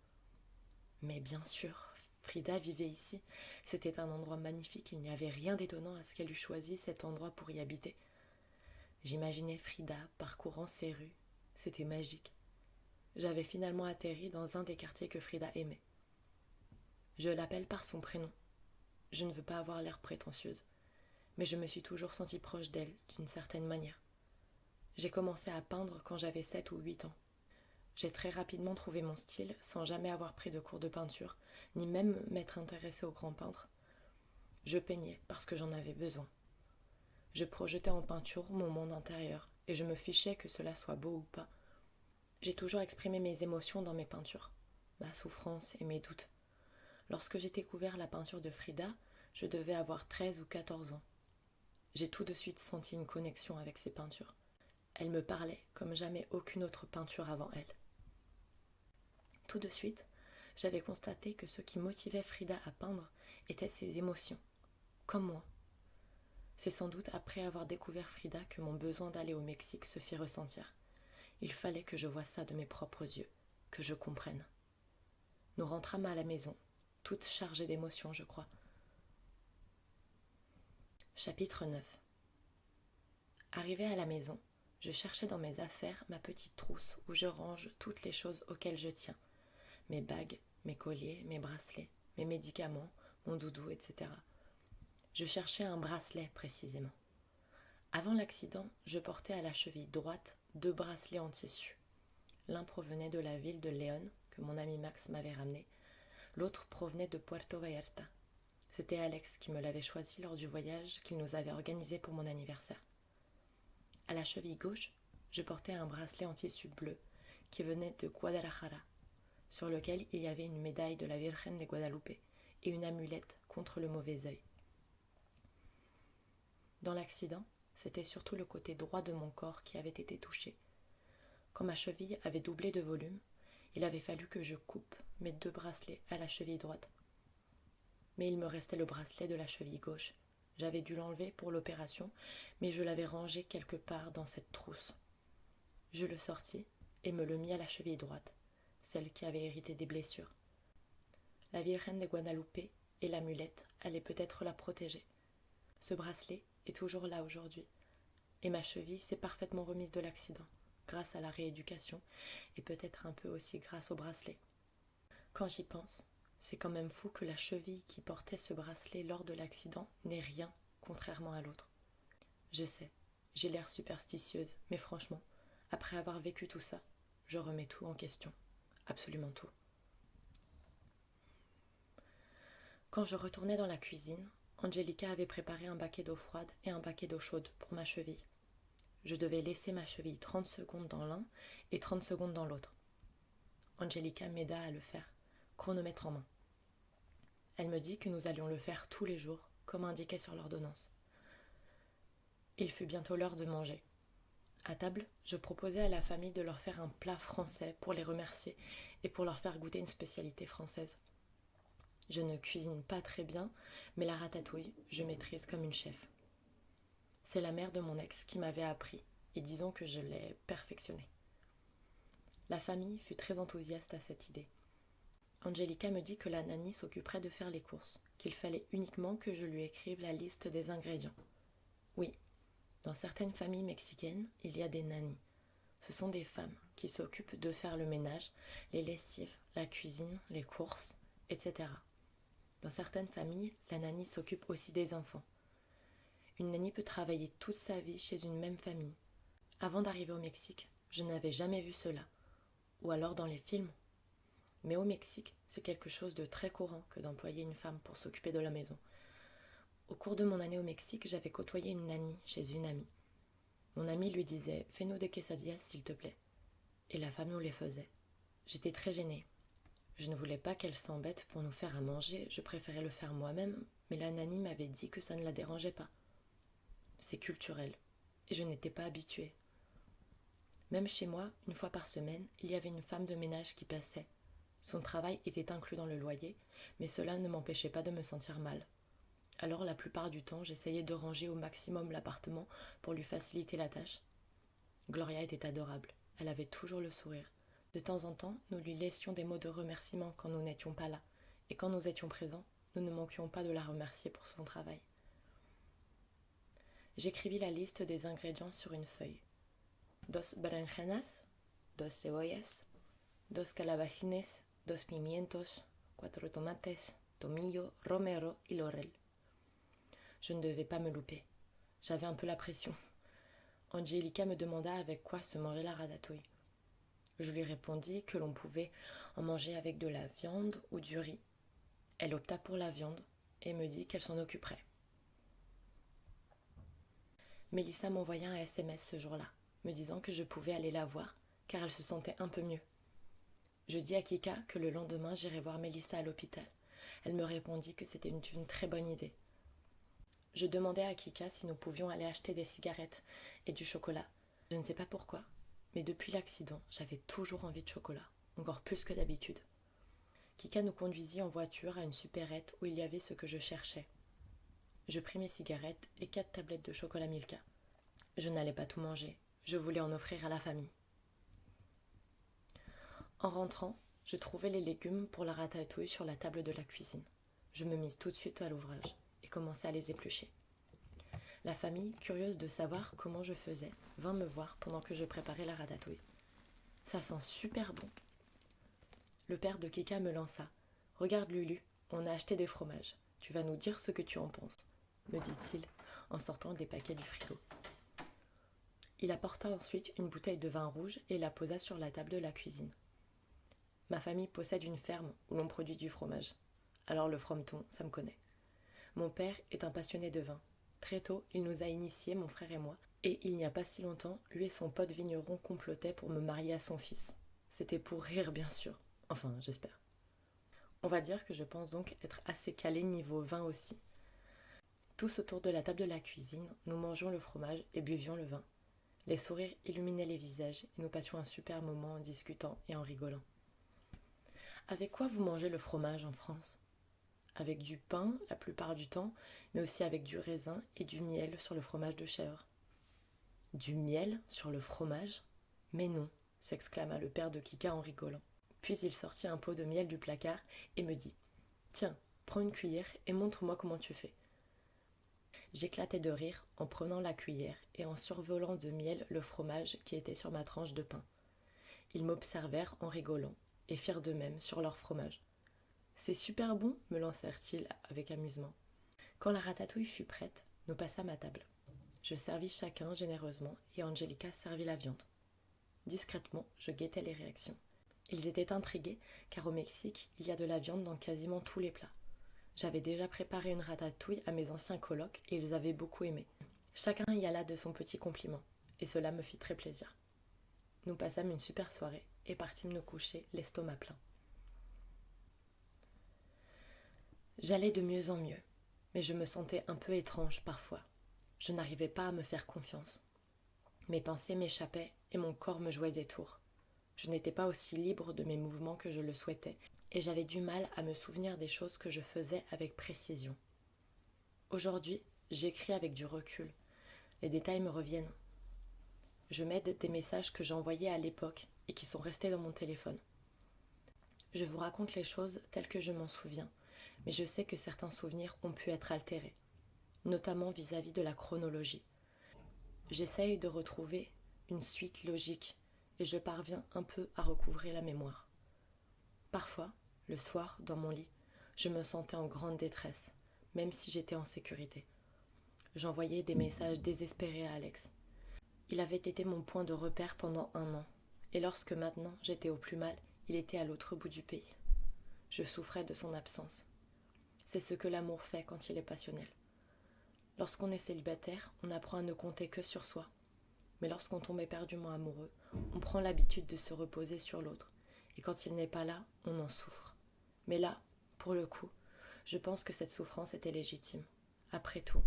Mais bien sûr, Frida vivait ici. C'était un endroit magnifique, il n'y avait rien d'étonnant à ce qu'elle eût choisi cet endroit pour y habiter. J'imaginais Frida parcourant ces rues, c'était magique. J'avais finalement atterri dans un des quartiers que Frida aimait. Je l'appelle par son prénom. Je ne veux pas avoir l'air prétentieuse, mais je me suis toujours sentie proche d'elle, d'une certaine manière. J'ai commencé à peindre quand j'avais 7 ou 8 ans. J'ai très rapidement trouvé mon style, sans jamais avoir pris de cours de peinture, ni même m'être intéressée aux grands peintres. Je peignais parce que j'en avais besoin. Je projetais en peinture mon monde intérieur, et je me fichais que cela soit beau ou pas. J'ai toujours exprimé mes émotions dans mes peintures, ma souffrance et mes doutes. Lorsque j'ai découvert la peinture de Frida, je devais avoir 13 ou 14 ans. J'ai tout de suite senti une connexion avec ces peintures. Elle me parlait comme jamais aucune autre peinture avant elle. Tout de suite, j'avais constaté que ce qui motivait Frida à peindre étaient ses émotions, comme moi. C'est sans doute après avoir découvert Frida que mon besoin d'aller au Mexique se fit ressentir. Il fallait que je voie ça de mes propres yeux, que je comprenne. Nous rentrâmes à la maison, toutes chargées d'émotions, je crois. Chapitre 9. Arrivée à la maison, je cherchais dans mes affaires ma petite trousse où je range toutes les choses auxquelles je tiens. Mes bagues, mes colliers, mes bracelets, mes médicaments, mon doudou, etc. Je cherchais un bracelet précisément. Avant l'accident, je portais à la cheville droite 2 bracelets en tissu. L'un provenait de la ville de León, que mon ami Max m'avait ramené. L'autre provenait de Puerto Vallarta. C'était Alex qui me l'avait choisi lors du voyage qu'il nous avait organisé pour mon anniversaire. À la cheville gauche, je portais un bracelet en tissu bleu qui venait de Guadalajara, sur lequel il y avait une médaille de la Virgen de Guadalupe et une amulette contre le mauvais œil. Dans l'accident, c'était surtout le côté droit de mon corps qui avait été touché. Quand ma cheville avait doublé de volume, il avait fallu que je coupe mes 2 bracelets à la cheville droite. Mais il me restait le bracelet de la cheville gauche. J'avais dû l'enlever pour l'opération, mais je l'avais rangé quelque part dans cette trousse. Je le sortis et me le mis à la cheville droite, celle qui avait hérité des blessures. La Virgen de Guadalupe et l'amulette allaient peut-être la protéger. Ce bracelet est toujours là aujourd'hui, et ma cheville s'est parfaitement remise de l'accident, grâce à la rééducation, et peut-être un peu aussi grâce au bracelet. Quand j'y pense, c'est quand même fou que la cheville qui portait ce bracelet lors de l'accident n'ait rien, contrairement à l'autre. Je sais, j'ai l'air superstitieuse, mais franchement, après avoir vécu tout ça, je remets tout en question, absolument tout. Quand je retournais dans la cuisine, Angelica avait préparé un baquet d'eau froide et un baquet d'eau chaude pour ma cheville. Je devais laisser ma cheville 30 secondes dans l'un et 30 secondes dans l'autre. Angelica m'aida à le faire, chronomètre en main. Elle me dit que nous allions le faire tous les jours, comme indiqué sur l'ordonnance. Il fut bientôt l'heure de manger. À table, je proposai à la famille de leur faire un plat français pour les remercier et pour leur faire goûter une spécialité française. Je ne cuisine pas très bien, mais la ratatouille, je maîtrise comme une chef. C'est la mère de mon ex qui m'avait appris, et disons que je l'ai perfectionnée. La famille fut très enthousiaste à cette idée. Angelica me dit que la nanny s'occuperait de faire les courses, qu'il fallait uniquement que je lui écrive la liste des ingrédients. Oui, dans certaines familles mexicaines, il y a des nannies. Ce sont des femmes qui s'occupent de faire le ménage, les lessives, la cuisine, les courses, etc. Dans certaines familles, la nanny s'occupe aussi des enfants. Une nanny peut travailler toute sa vie chez une même famille. Avant d'arriver au Mexique, je n'avais jamais vu cela, ou alors dans les films. Mais au Mexique, c'est quelque chose de très courant que d'employer une femme pour s'occuper de la maison. Au cours de mon année au Mexique, j'avais côtoyé une nanny chez une amie. Mon amie lui disait « Fais-nous des quesadillas, s'il te plaît ». Et la femme nous les faisait. J'étais très gênée. Je ne voulais pas qu'elle s'embête pour nous faire à manger, je préférais le faire moi-même, mais la nanny m'avait dit que ça ne la dérangeait pas. C'est culturel, et je n'étais pas habituée. Même chez moi, une fois par semaine, il y avait une femme de ménage qui passait. Son travail était inclus dans le loyer, mais cela ne m'empêchait pas de me sentir mal. Alors la plupart du temps, j'essayais de ranger au maximum l'appartement pour lui faciliter la tâche. Gloria était adorable, elle avait toujours le sourire. De temps en temps, nous lui laissions des mots de remerciement quand nous n'étions pas là, et quand nous étions présents, nous ne manquions pas de la remercier pour son travail. J'écrivis la liste des ingrédients sur une feuille. 2 berenjenas, 2 cebollas, 2 calabacines, 2 pimientos, 4 tomates, tomillo, romero y laurel. Je ne devais pas me louper. J'avais un peu la pression. Angelica me demanda avec quoi se mangeait la ratatouille. Je lui répondis que l'on pouvait en manger avec de la viande ou du riz. Elle opta pour la viande et me dit qu'elle s'en occuperait. Mélissa m'envoya un SMS ce jour-là, me disant que je pouvais aller la voir, car elle se sentait un peu mieux. Je dis à Kika que le lendemain j'irai voir Mélissa à l'hôpital. Elle me répondit que c'était une très bonne idée. Je demandai à Kika si nous pouvions aller acheter des cigarettes et du chocolat. Je ne sais pas pourquoi, mais depuis l'accident, j'avais toujours envie de chocolat, encore plus que d'habitude. Kika nous conduisit en voiture à une supérette où il y avait ce que je cherchais. Je pris mes cigarettes et 4 tablettes de chocolat Milka. Je n'allais pas tout manger, je voulais en offrir à la famille. En rentrant, je trouvai les légumes pour la ratatouille sur la table de la cuisine. Je me mis tout de suite à l'ouvrage et commençai à les éplucher. La famille, curieuse de savoir comment je faisais, vint me voir pendant que je préparais la ratatouille. Ça sent super bon. Le père de Kika me lança. Regarde Lulu, on a acheté des fromages. Tu vas nous dire ce que tu en penses, me dit-il en sortant des paquets du frigo. Il apporta ensuite une bouteille de vin rouge et la posa sur la table de la cuisine. Ma famille possède une ferme où l'on produit du fromage. Alors le frometon, ça me connaît. Mon père est un passionné de vin. Très tôt, il nous a initiés, mon frère et moi, et il n'y a pas si longtemps, lui et son pote vigneron complotaient pour me marier à son fils. C'était pour rire, bien sûr. Enfin, j'espère. On va dire que je pense donc être assez calée niveau vin aussi. Tous autour de la table de la cuisine, nous mangions le fromage et buvions le vin. Les sourires illuminaient les visages et nous passions un super moment en discutant et en rigolant. Avec quoi vous mangez le fromage en France ? Avec du pain la plupart du temps, mais aussi avec du raisin et du miel sur le fromage de chèvre. Du miel sur le fromage ? Mais non, s'exclama le père de Kika en rigolant. Puis il sortit un pot de miel du placard et me dit « Tiens, prends une cuillère et montre-moi comment tu fais. » J'éclatai de rire en prenant la cuillère et en survolant de miel le fromage qui était sur ma tranche de pain. Ils m'observèrent en rigolant et firent de même sur leur fromage. « C'est super bon » me lancèrent-ils avec amusement. Quand la ratatouille fut prête, nous passâmes à table. Je servis chacun généreusement et Angelica servit la viande. Discrètement, je guettais les réactions. Ils étaient intrigués car au Mexique, il y a de la viande dans quasiment tous les plats. J'avais déjà préparé une ratatouille à mes anciens colocs et ils avaient beaucoup aimé. Chacun y alla de son petit compliment et cela me fit très plaisir. Nous passâmes une super soirée et partîmes nous coucher l'estomac plein. J'allais de mieux en mieux, mais je me sentais un peu étrange parfois. Je n'arrivais pas à me faire confiance. Mes pensées m'échappaient et mon corps me jouait des tours. Je n'étais pas aussi libre de mes mouvements que je le souhaitais et j'avais du mal à me souvenir des choses que je faisais avec précision. Aujourd'hui, j'écris avec du recul. Les détails me reviennent. Je m'aide des messages que j'envoyais à l'époque et qui sont restés dans mon téléphone. Je vous raconte les choses telles que je m'en souviens, mais je sais que certains souvenirs ont pu être altérés, notamment vis-à-vis de la chronologie. J'essaye de retrouver une suite logique et je parviens un peu à recouvrer la mémoire. Parfois, le soir, dans mon lit, je me sentais en grande détresse, même si j'étais en sécurité. J'envoyais des messages désespérés à Alex. Il avait été mon point de repère pendant 1 an, et lorsque maintenant j'étais au plus mal, il était à l'autre bout du pays. Je souffrais de son absence. C'est ce que l'amour fait quand il est passionnel. Lorsqu'on est célibataire, on apprend à ne compter que sur soi. Mais lorsqu'on tombe éperdument amoureux, on prend l'habitude de se reposer sur l'autre, et quand il n'est pas là, on en souffre. Mais là, pour le coup, je pense que cette souffrance était légitime. Après tout,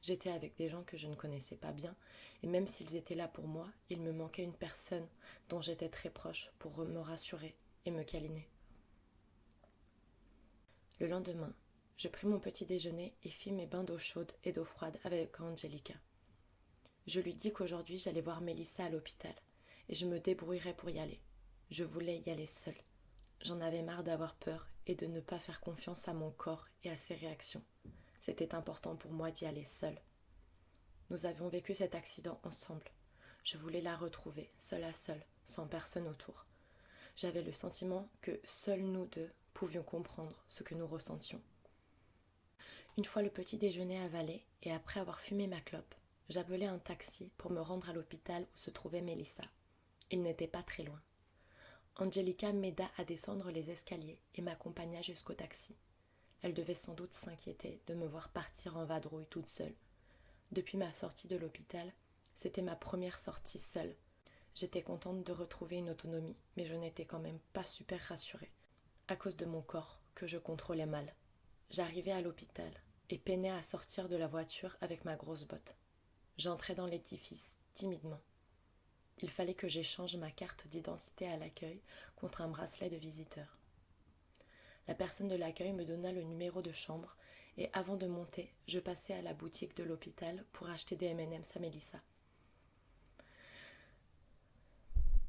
j'étais avec des gens que je ne connaissais pas bien, et même s'ils étaient là pour moi, il me manquait une personne dont j'étais très proche pour me rassurer et me câliner. Le lendemain, je pris mon petit déjeuner et fis mes bains d'eau chaude et d'eau froide avec Angelica. Je lui dis qu'aujourd'hui j'allais voir Mélissa à l'hôpital, et je me débrouillerais pour y aller. Je voulais y aller seule. J'en avais marre d'avoir peur et de ne pas faire confiance à mon corps et à ses réactions. C'était important pour moi d'y aller seule. Nous avions vécu cet accident ensemble. Je voulais la retrouver, seule à seule, sans personne autour. J'avais le sentiment que seuls nous deux pouvions comprendre ce que nous ressentions. Une fois le petit déjeuner avalé et après avoir fumé ma clope, j'appelai un taxi pour me rendre à l'hôpital où se trouvait Mélissa. Il n'était pas très loin. Angelica m'aida à descendre les escaliers et m'accompagna jusqu'au taxi. Elle devait sans doute s'inquiéter de me voir partir en vadrouille toute seule. Depuis ma sortie de l'hôpital, c'était ma première sortie seule. J'étais contente de retrouver une autonomie, mais je n'étais quand même pas super rassurée, à cause de mon corps que je contrôlais mal. J'arrivai à l'hôpital et peinais à sortir de la voiture avec ma grosse botte. J'entrai dans l'édifice timidement. Il fallait que j'échange ma carte d'identité à l'accueil contre un bracelet de visiteur. La personne de l'accueil me donna le numéro de chambre et avant de monter, je passai à la boutique de l'hôpital pour acheter des M&M's à Mélissa.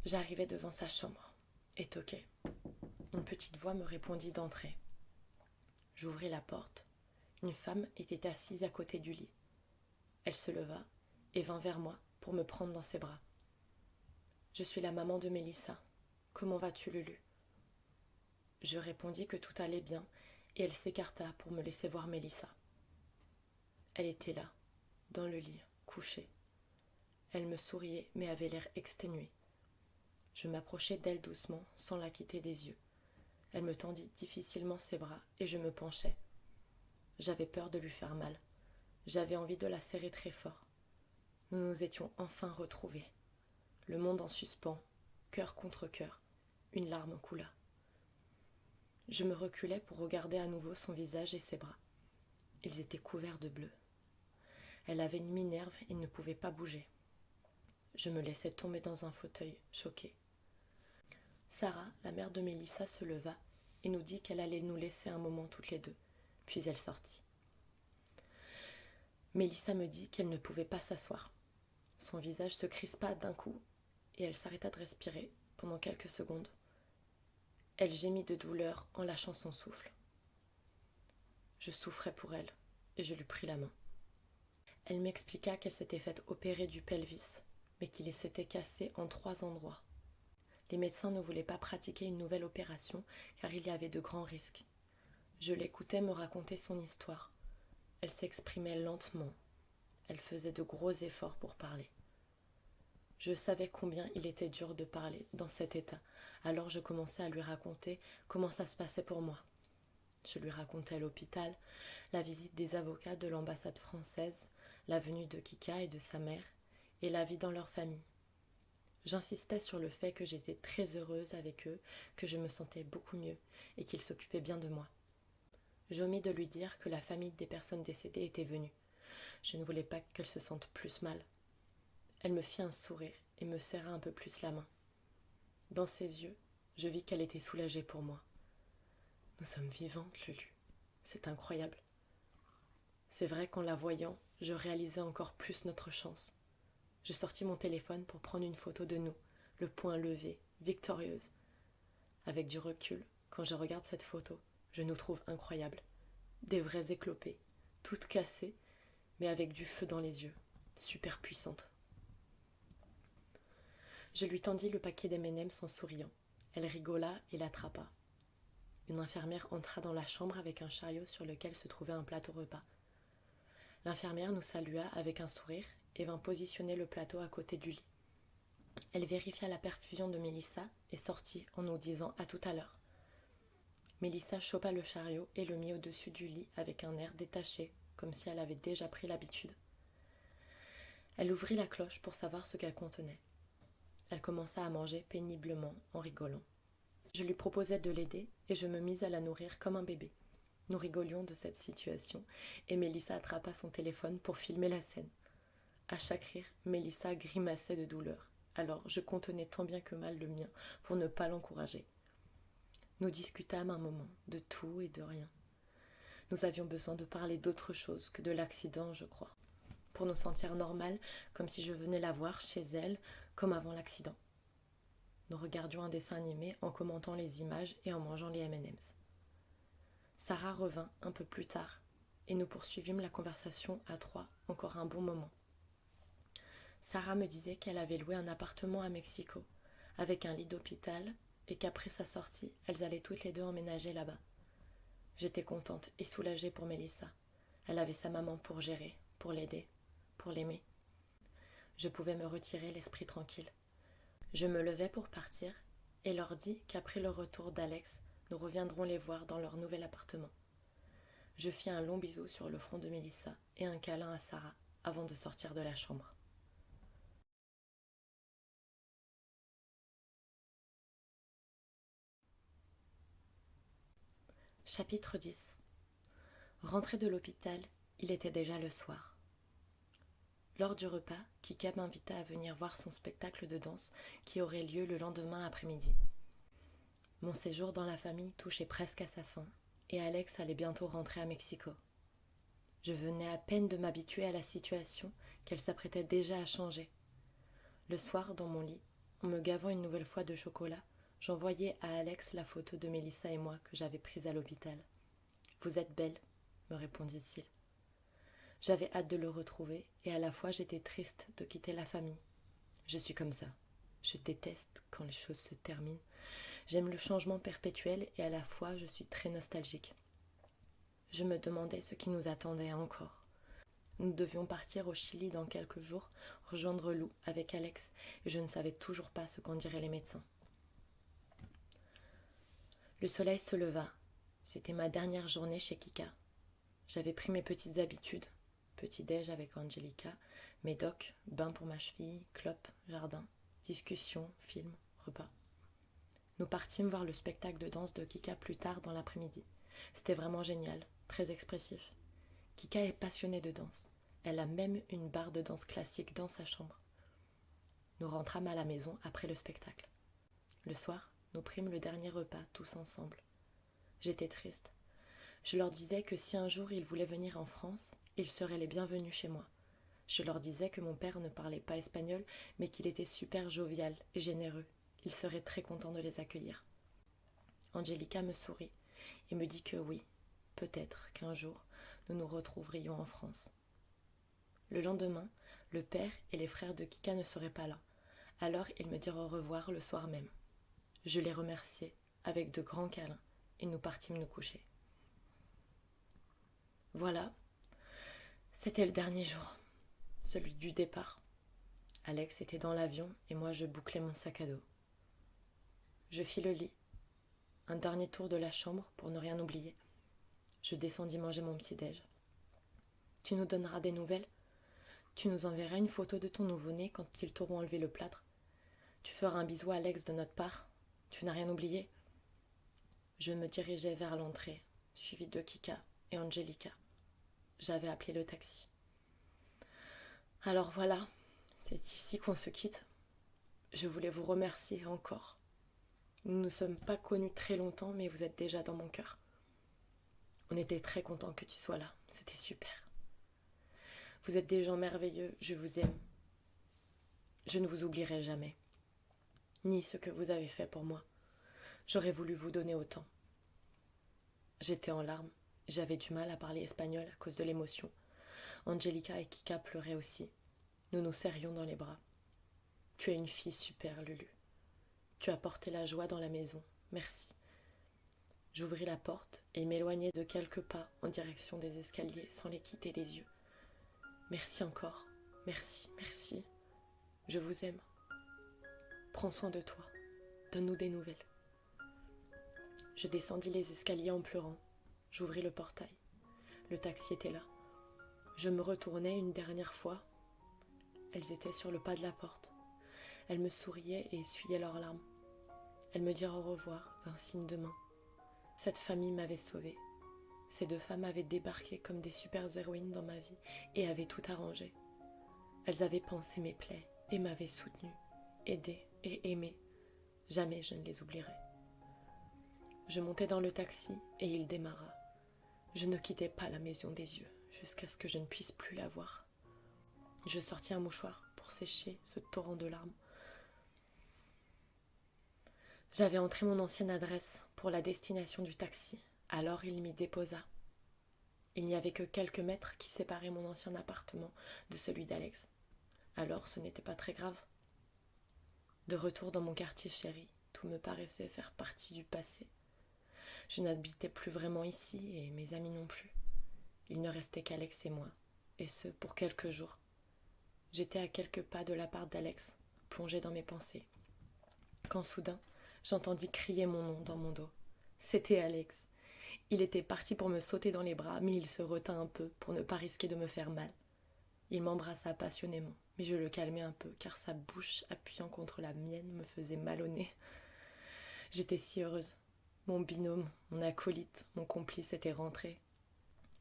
J'arrivai devant sa chambre et toquai. Une petite voix me répondit d'entrer. J'ouvris la porte. Une femme était assise à côté du lit. Elle se leva et vint vers moi pour me prendre dans ses bras. « Je suis la maman de Mélissa. Comment vas-tu, Lulu ?» Je répondis que tout allait bien et elle s'écarta pour me laisser voir Mélissa. Elle était là, dans le lit, couchée. Elle me souriait, mais avait l'air exténuée. Je m'approchai d'elle doucement, sans la quitter des yeux. Elle me tendit difficilement ses bras, et je me penchai. J'avais peur de lui faire mal. J'avais envie de la serrer très fort. Nous nous étions enfin retrouvés. Le monde en suspens, cœur contre cœur. Une larme coula. Je me reculai pour regarder à nouveau son visage et ses bras. Ils étaient couverts de bleu. Elle avait une mi-nerve et ne pouvait pas bouger. Je me laissai tomber dans un fauteuil, choquée. Sarah, la mère de Mélissa, se leva et nous dit qu'elle allait nous laisser un moment toutes les deux, puis elle sortit. Mélissa me dit qu'elle ne pouvait pas s'asseoir. Son visage se crispa d'un coup et elle s'arrêta de respirer pendant quelques secondes. Elle gémit de douleur en lâchant son souffle. Je souffrais pour elle et je lui pris la main. Elle m'expliqua qu'elle s'était faite opérer du pelvis, mais qu'il s'était cassé en 3 endroits. Les médecins ne voulaient pas pratiquer une nouvelle opération car il y avait de grands risques. Je l'écoutais me raconter son histoire. Elle s'exprimait lentement. Elle faisait de gros efforts pour parler. Je savais combien il était dur de parler dans cet état, alors je commençais à lui raconter comment ça se passait pour moi. Je lui racontais l'hôpital, la visite des avocats de l'ambassade française, la venue de Kika et de sa mère, et la vie dans leur famille. J'insistais sur le fait que j'étais très heureuse avec eux, que je me sentais beaucoup mieux, et qu'ils s'occupaient bien de moi. J'omis de lui dire que la famille des personnes décédées était venue. Je ne voulais pas qu'elle se sente plus mal. Elle me fit un sourire et me serra un peu plus la main. Dans ses yeux, je vis qu'elle était soulagée pour moi. Nous sommes vivantes, Lulu. C'est incroyable. C'est vrai qu'en la voyant, je réalisais encore plus notre chance. Je sortis mon téléphone pour prendre une photo de nous, le poing levé, victorieuse. Avec du recul, quand je regarde cette photo, je nous trouve incroyables. Des vraies éclopées, toutes cassées, mais avec du feu dans les yeux, super puissantes. Je lui tendis le paquet d'M&M's en souriant. Elle rigola et l'attrapa. Une infirmière entra dans la chambre avec un chariot sur lequel se trouvait un plateau repas. L'infirmière nous salua avec un sourire et vint positionner le plateau à côté du lit. Elle vérifia la perfusion de Mélissa et sortit en nous disant à tout à l'heure. Mélissa chopa le chariot et le mit au-dessus du lit avec un air détaché, comme si elle avait déjà pris l'habitude. Elle ouvrit la cloche pour savoir ce qu'elle contenait. Elle commença à manger péniblement en rigolant. Je lui proposai de l'aider et je me mis à la nourrir comme un bébé. Nous rigolions de cette situation et Mélissa attrapa son téléphone pour filmer la scène. À chaque rire, Mélissa grimaçait de douleur. Alors je contenais tant bien que mal le mien pour ne pas l'encourager. Nous discutâmes un moment, de tout et de rien. Nous avions besoin de parler d'autre chose que de l'accident, je crois, pour nous sentir normales, comme si je venais la voir chez elle, comme avant l'accident. Nous regardions un dessin animé en commentant les images et en mangeant les M&M's. Sarah revint un peu plus tard, et nous poursuivîmes la conversation à 3 encore un bon moment. Sarah me disait qu'elle avait loué un appartement à Mexico, avec un lit d'hôpital, et qu'après sa sortie, elles allaient toutes les deux emménager là-bas. J'étais contente et soulagée pour Mélissa. Elle avait sa maman pour gérer, pour l'aider, pour l'aimer. Je pouvais me retirer l'esprit tranquille. Je me levai pour partir et leur dis qu'après le retour d'Alex, nous reviendrons les voir dans leur nouvel appartement. Je fis un long bisou sur le front de Mélissa et un câlin à Sarah avant de sortir de la chambre. Chapitre 10. Rentrée de l'hôpital, il était déjà le soir. Lors du repas, Kika m'invita à venir voir son spectacle de danse qui aurait lieu le lendemain après-midi. Mon séjour dans la famille touchait presque à sa fin, et Alex allait bientôt rentrer à Mexico. Je venais à peine de m'habituer à la situation qu'elle s'apprêtait déjà à changer. Le soir, dans mon lit, en me gavant une nouvelle fois de chocolat, j'envoyai à Alex la photo de Mélissa et moi que j'avais prise à l'hôpital. « Vous êtes belle », me répondit-il. J'avais hâte de le retrouver et à la fois j'étais triste de quitter la famille. Je suis comme ça. Je déteste quand les choses se terminent. J'aime le changement perpétuel et à la fois je suis très nostalgique. Je me demandais ce qui nous attendait encore. Nous devions partir au Chili dans quelques jours, rejoindre Lou avec Alex, et je ne savais toujours pas ce qu'en diraient les médecins. Le soleil se leva. C'était ma dernière journée chez Kika. J'avais pris mes petites habitudes. Petit-déj avec Angelica, médoc, bain pour ma cheville, clope, jardin, discussion, film, repas. Nous partîmes voir le spectacle de danse de Kika plus tard dans l'après-midi. C'était vraiment génial, très expressif. Kika est passionnée de danse. Elle a même une barre de danse classique dans sa chambre. Nous rentrâmes à la maison après le spectacle. Le soir, nous prîmes le dernier repas tous ensemble. J'étais triste. Je leur disais que si un jour ils voulaient venir en France, ils seraient les bienvenus chez moi. Je leur disais que mon père ne parlait pas espagnol, mais qu'il était super jovial et généreux. Il serait très content de les accueillir. Angelica me sourit et me dit que oui, peut-être qu'un jour, nous nous retrouverions en France. Le lendemain, le père et les frères de Kika ne seraient pas là. Alors ils me dirent au revoir le soir même. Je les remerciai avec de grands câlins et nous partîmes nous coucher. Voilà, c'était le dernier jour, celui du départ. Alex était dans l'avion et moi je bouclais mon sac à dos. Je fis le lit, un dernier tour de la chambre pour ne rien oublier. Je descendis manger mon petit-déj. Tu nous donneras des nouvelles ? Tu nous enverras une photo de ton nouveau-né quand ils t'auront enlevé le plâtre. Tu feras un bisou à Alex de notre part. Tu n'as rien oublié ? Je me dirigeais vers l'entrée, suivi de Kika et Angelica. J'avais appelé le taxi. Alors voilà, c'est ici qu'on se quitte. Je voulais vous remercier encore. Nous ne nous sommes pas connus très longtemps, mais vous êtes déjà dans mon cœur. On était très contents que tu sois là, c'était super. Vous êtes des gens merveilleux, je vous aime. Je ne vous oublierai jamais, ni ce que vous avez fait pour moi. J'aurais voulu vous donner autant. J'étais en larmes, j'avais du mal à parler espagnol à cause de l'émotion. Angelica et Kika pleuraient aussi. Nous nous serrions dans les bras. Tu es une fille super, Lulu. Tu as porté la joie dans la maison, merci. J'ouvris la porte et m'éloignai de quelques pas en direction des escaliers sans les quitter des yeux. Merci encore, merci, merci. Je vous aime. Prends soin de toi. Donne-nous des nouvelles. Je descendis les escaliers en pleurant. J'ouvris le portail. Le taxi était là. Je me retournai une dernière fois. Elles étaient sur le pas de la porte. Elles me souriaient et essuyaient leurs larmes. Elles me dirent au revoir d'un signe de main. Cette famille m'avait sauvée. Ces deux femmes avaient débarqué comme des super-héroïnes dans ma vie et avaient tout arrangé. Elles avaient pansé mes plaies et m'avaient soutenue, aidée et aimée. Jamais je ne les oublierai. Je montai dans le taxi et il démarra. Je ne quittais pas la maison des yeux jusqu'à ce que je ne puisse plus la voir. Je sortis un mouchoir pour sécher ce torrent de larmes. J'avais entré mon ancienne adresse pour la destination du taxi, alors il m'y déposa. Il n'y avait que quelques mètres qui séparaient mon ancien appartement de celui d'Alex. Alors ce n'était pas très grave. De retour dans mon quartier chéri, tout me paraissait faire partie du passé. Je n'habitais plus vraiment ici et mes amis non plus. Il ne restait qu'Alex et moi, et ce pour quelques jours. J'étais à quelques pas de l'appart d'Alex, plongée dans mes pensées. Quand soudain, j'entendis crier mon nom dans mon dos. C'était Alex. Il était parti pour me sauter dans les bras, mais il se retint un peu pour ne pas risquer de me faire mal. Il m'embrassa passionnément, mais je le calmai un peu, car sa bouche appuyant contre la mienne me faisait mal au nez. J'étais si heureuse. Mon binôme, mon acolyte, mon complice était rentré.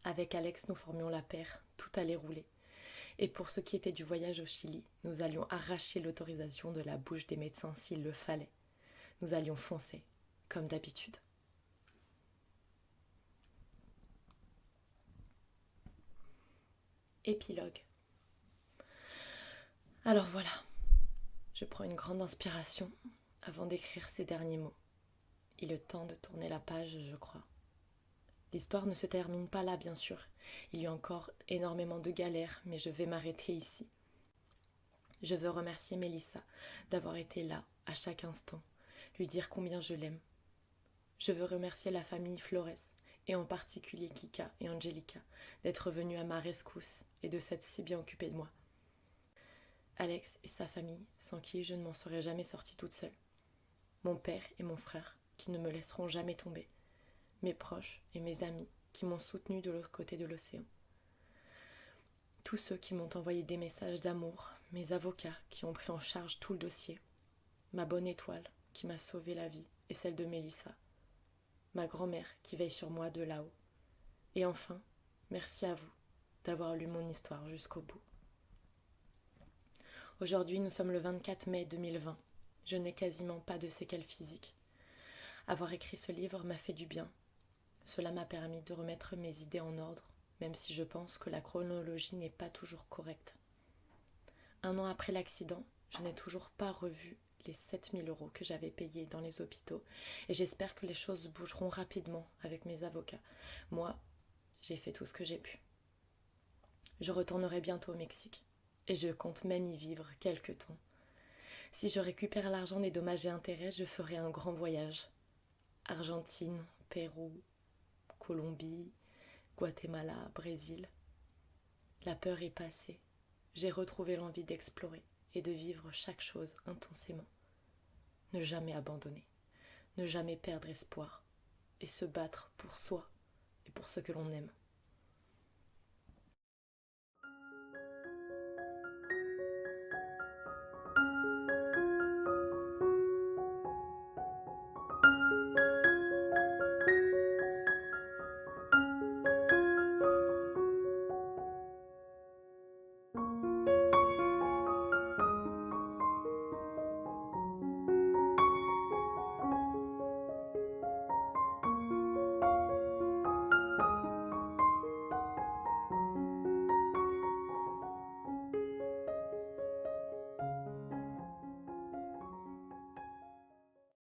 Avec Alex, nous formions la paire, tout allait rouler. Et pour ce qui était du voyage au Chili, nous allions arracher l'autorisation de la bouche des médecins s'il le fallait. Nous allions foncer, comme d'habitude. Épilogue. Alors voilà, je prends une grande inspiration avant d'écrire ces derniers mots. Il est temps de tourner la page, je crois. L'histoire ne se termine pas là, bien sûr. Il y a encore énormément de galères, mais je vais m'arrêter ici. Je veux remercier Mélissa d'avoir été là, à chaque instant, lui dire combien je l'aime. Je veux remercier la famille Flores et en particulier Kika et Angelica, d'être venus à ma rescousse et de s'être si bien occupés de moi. Alex et sa famille, sans qui je ne m'en serais jamais sortie toute seule. Mon père et mon frère, qui ne me laisseront jamais tomber. Mes proches et mes amis, qui m'ont soutenue de l'autre côté de l'océan. Tous ceux qui m'ont envoyé des messages d'amour, mes avocats qui ont pris en charge tout le dossier, ma bonne étoile qui m'a sauvé la vie et celle de Mélissa, ma grand-mère qui veille sur moi de là-haut. Et enfin, merci à vous d'avoir lu mon histoire jusqu'au bout. Aujourd'hui, nous sommes le 24 mai 2020. Je n'ai quasiment pas de séquelles physiques. Avoir écrit ce livre m'a fait du bien. Cela m'a permis de remettre mes idées en ordre, même si je pense que la chronologie n'est pas toujours correcte. 1 an après l'accident, je n'ai toujours pas revu les 7 000 € que j'avais payés dans les hôpitaux et j'espère que les choses bougeront rapidement avec mes avocats. Moi, j'ai fait tout ce que j'ai pu. Je retournerai bientôt au Mexique et je compte même y vivre quelque temps. Si je récupère l'argent des dommages et intérêts, je ferai un grand voyage. Argentine, Pérou, Colombie, Guatemala, Brésil. La peur est passée. J'ai retrouvé l'envie d'explorer et de vivre chaque chose intensément. Ne jamais abandonner, ne jamais perdre espoir et se battre pour soi et pour ce que l'on aime.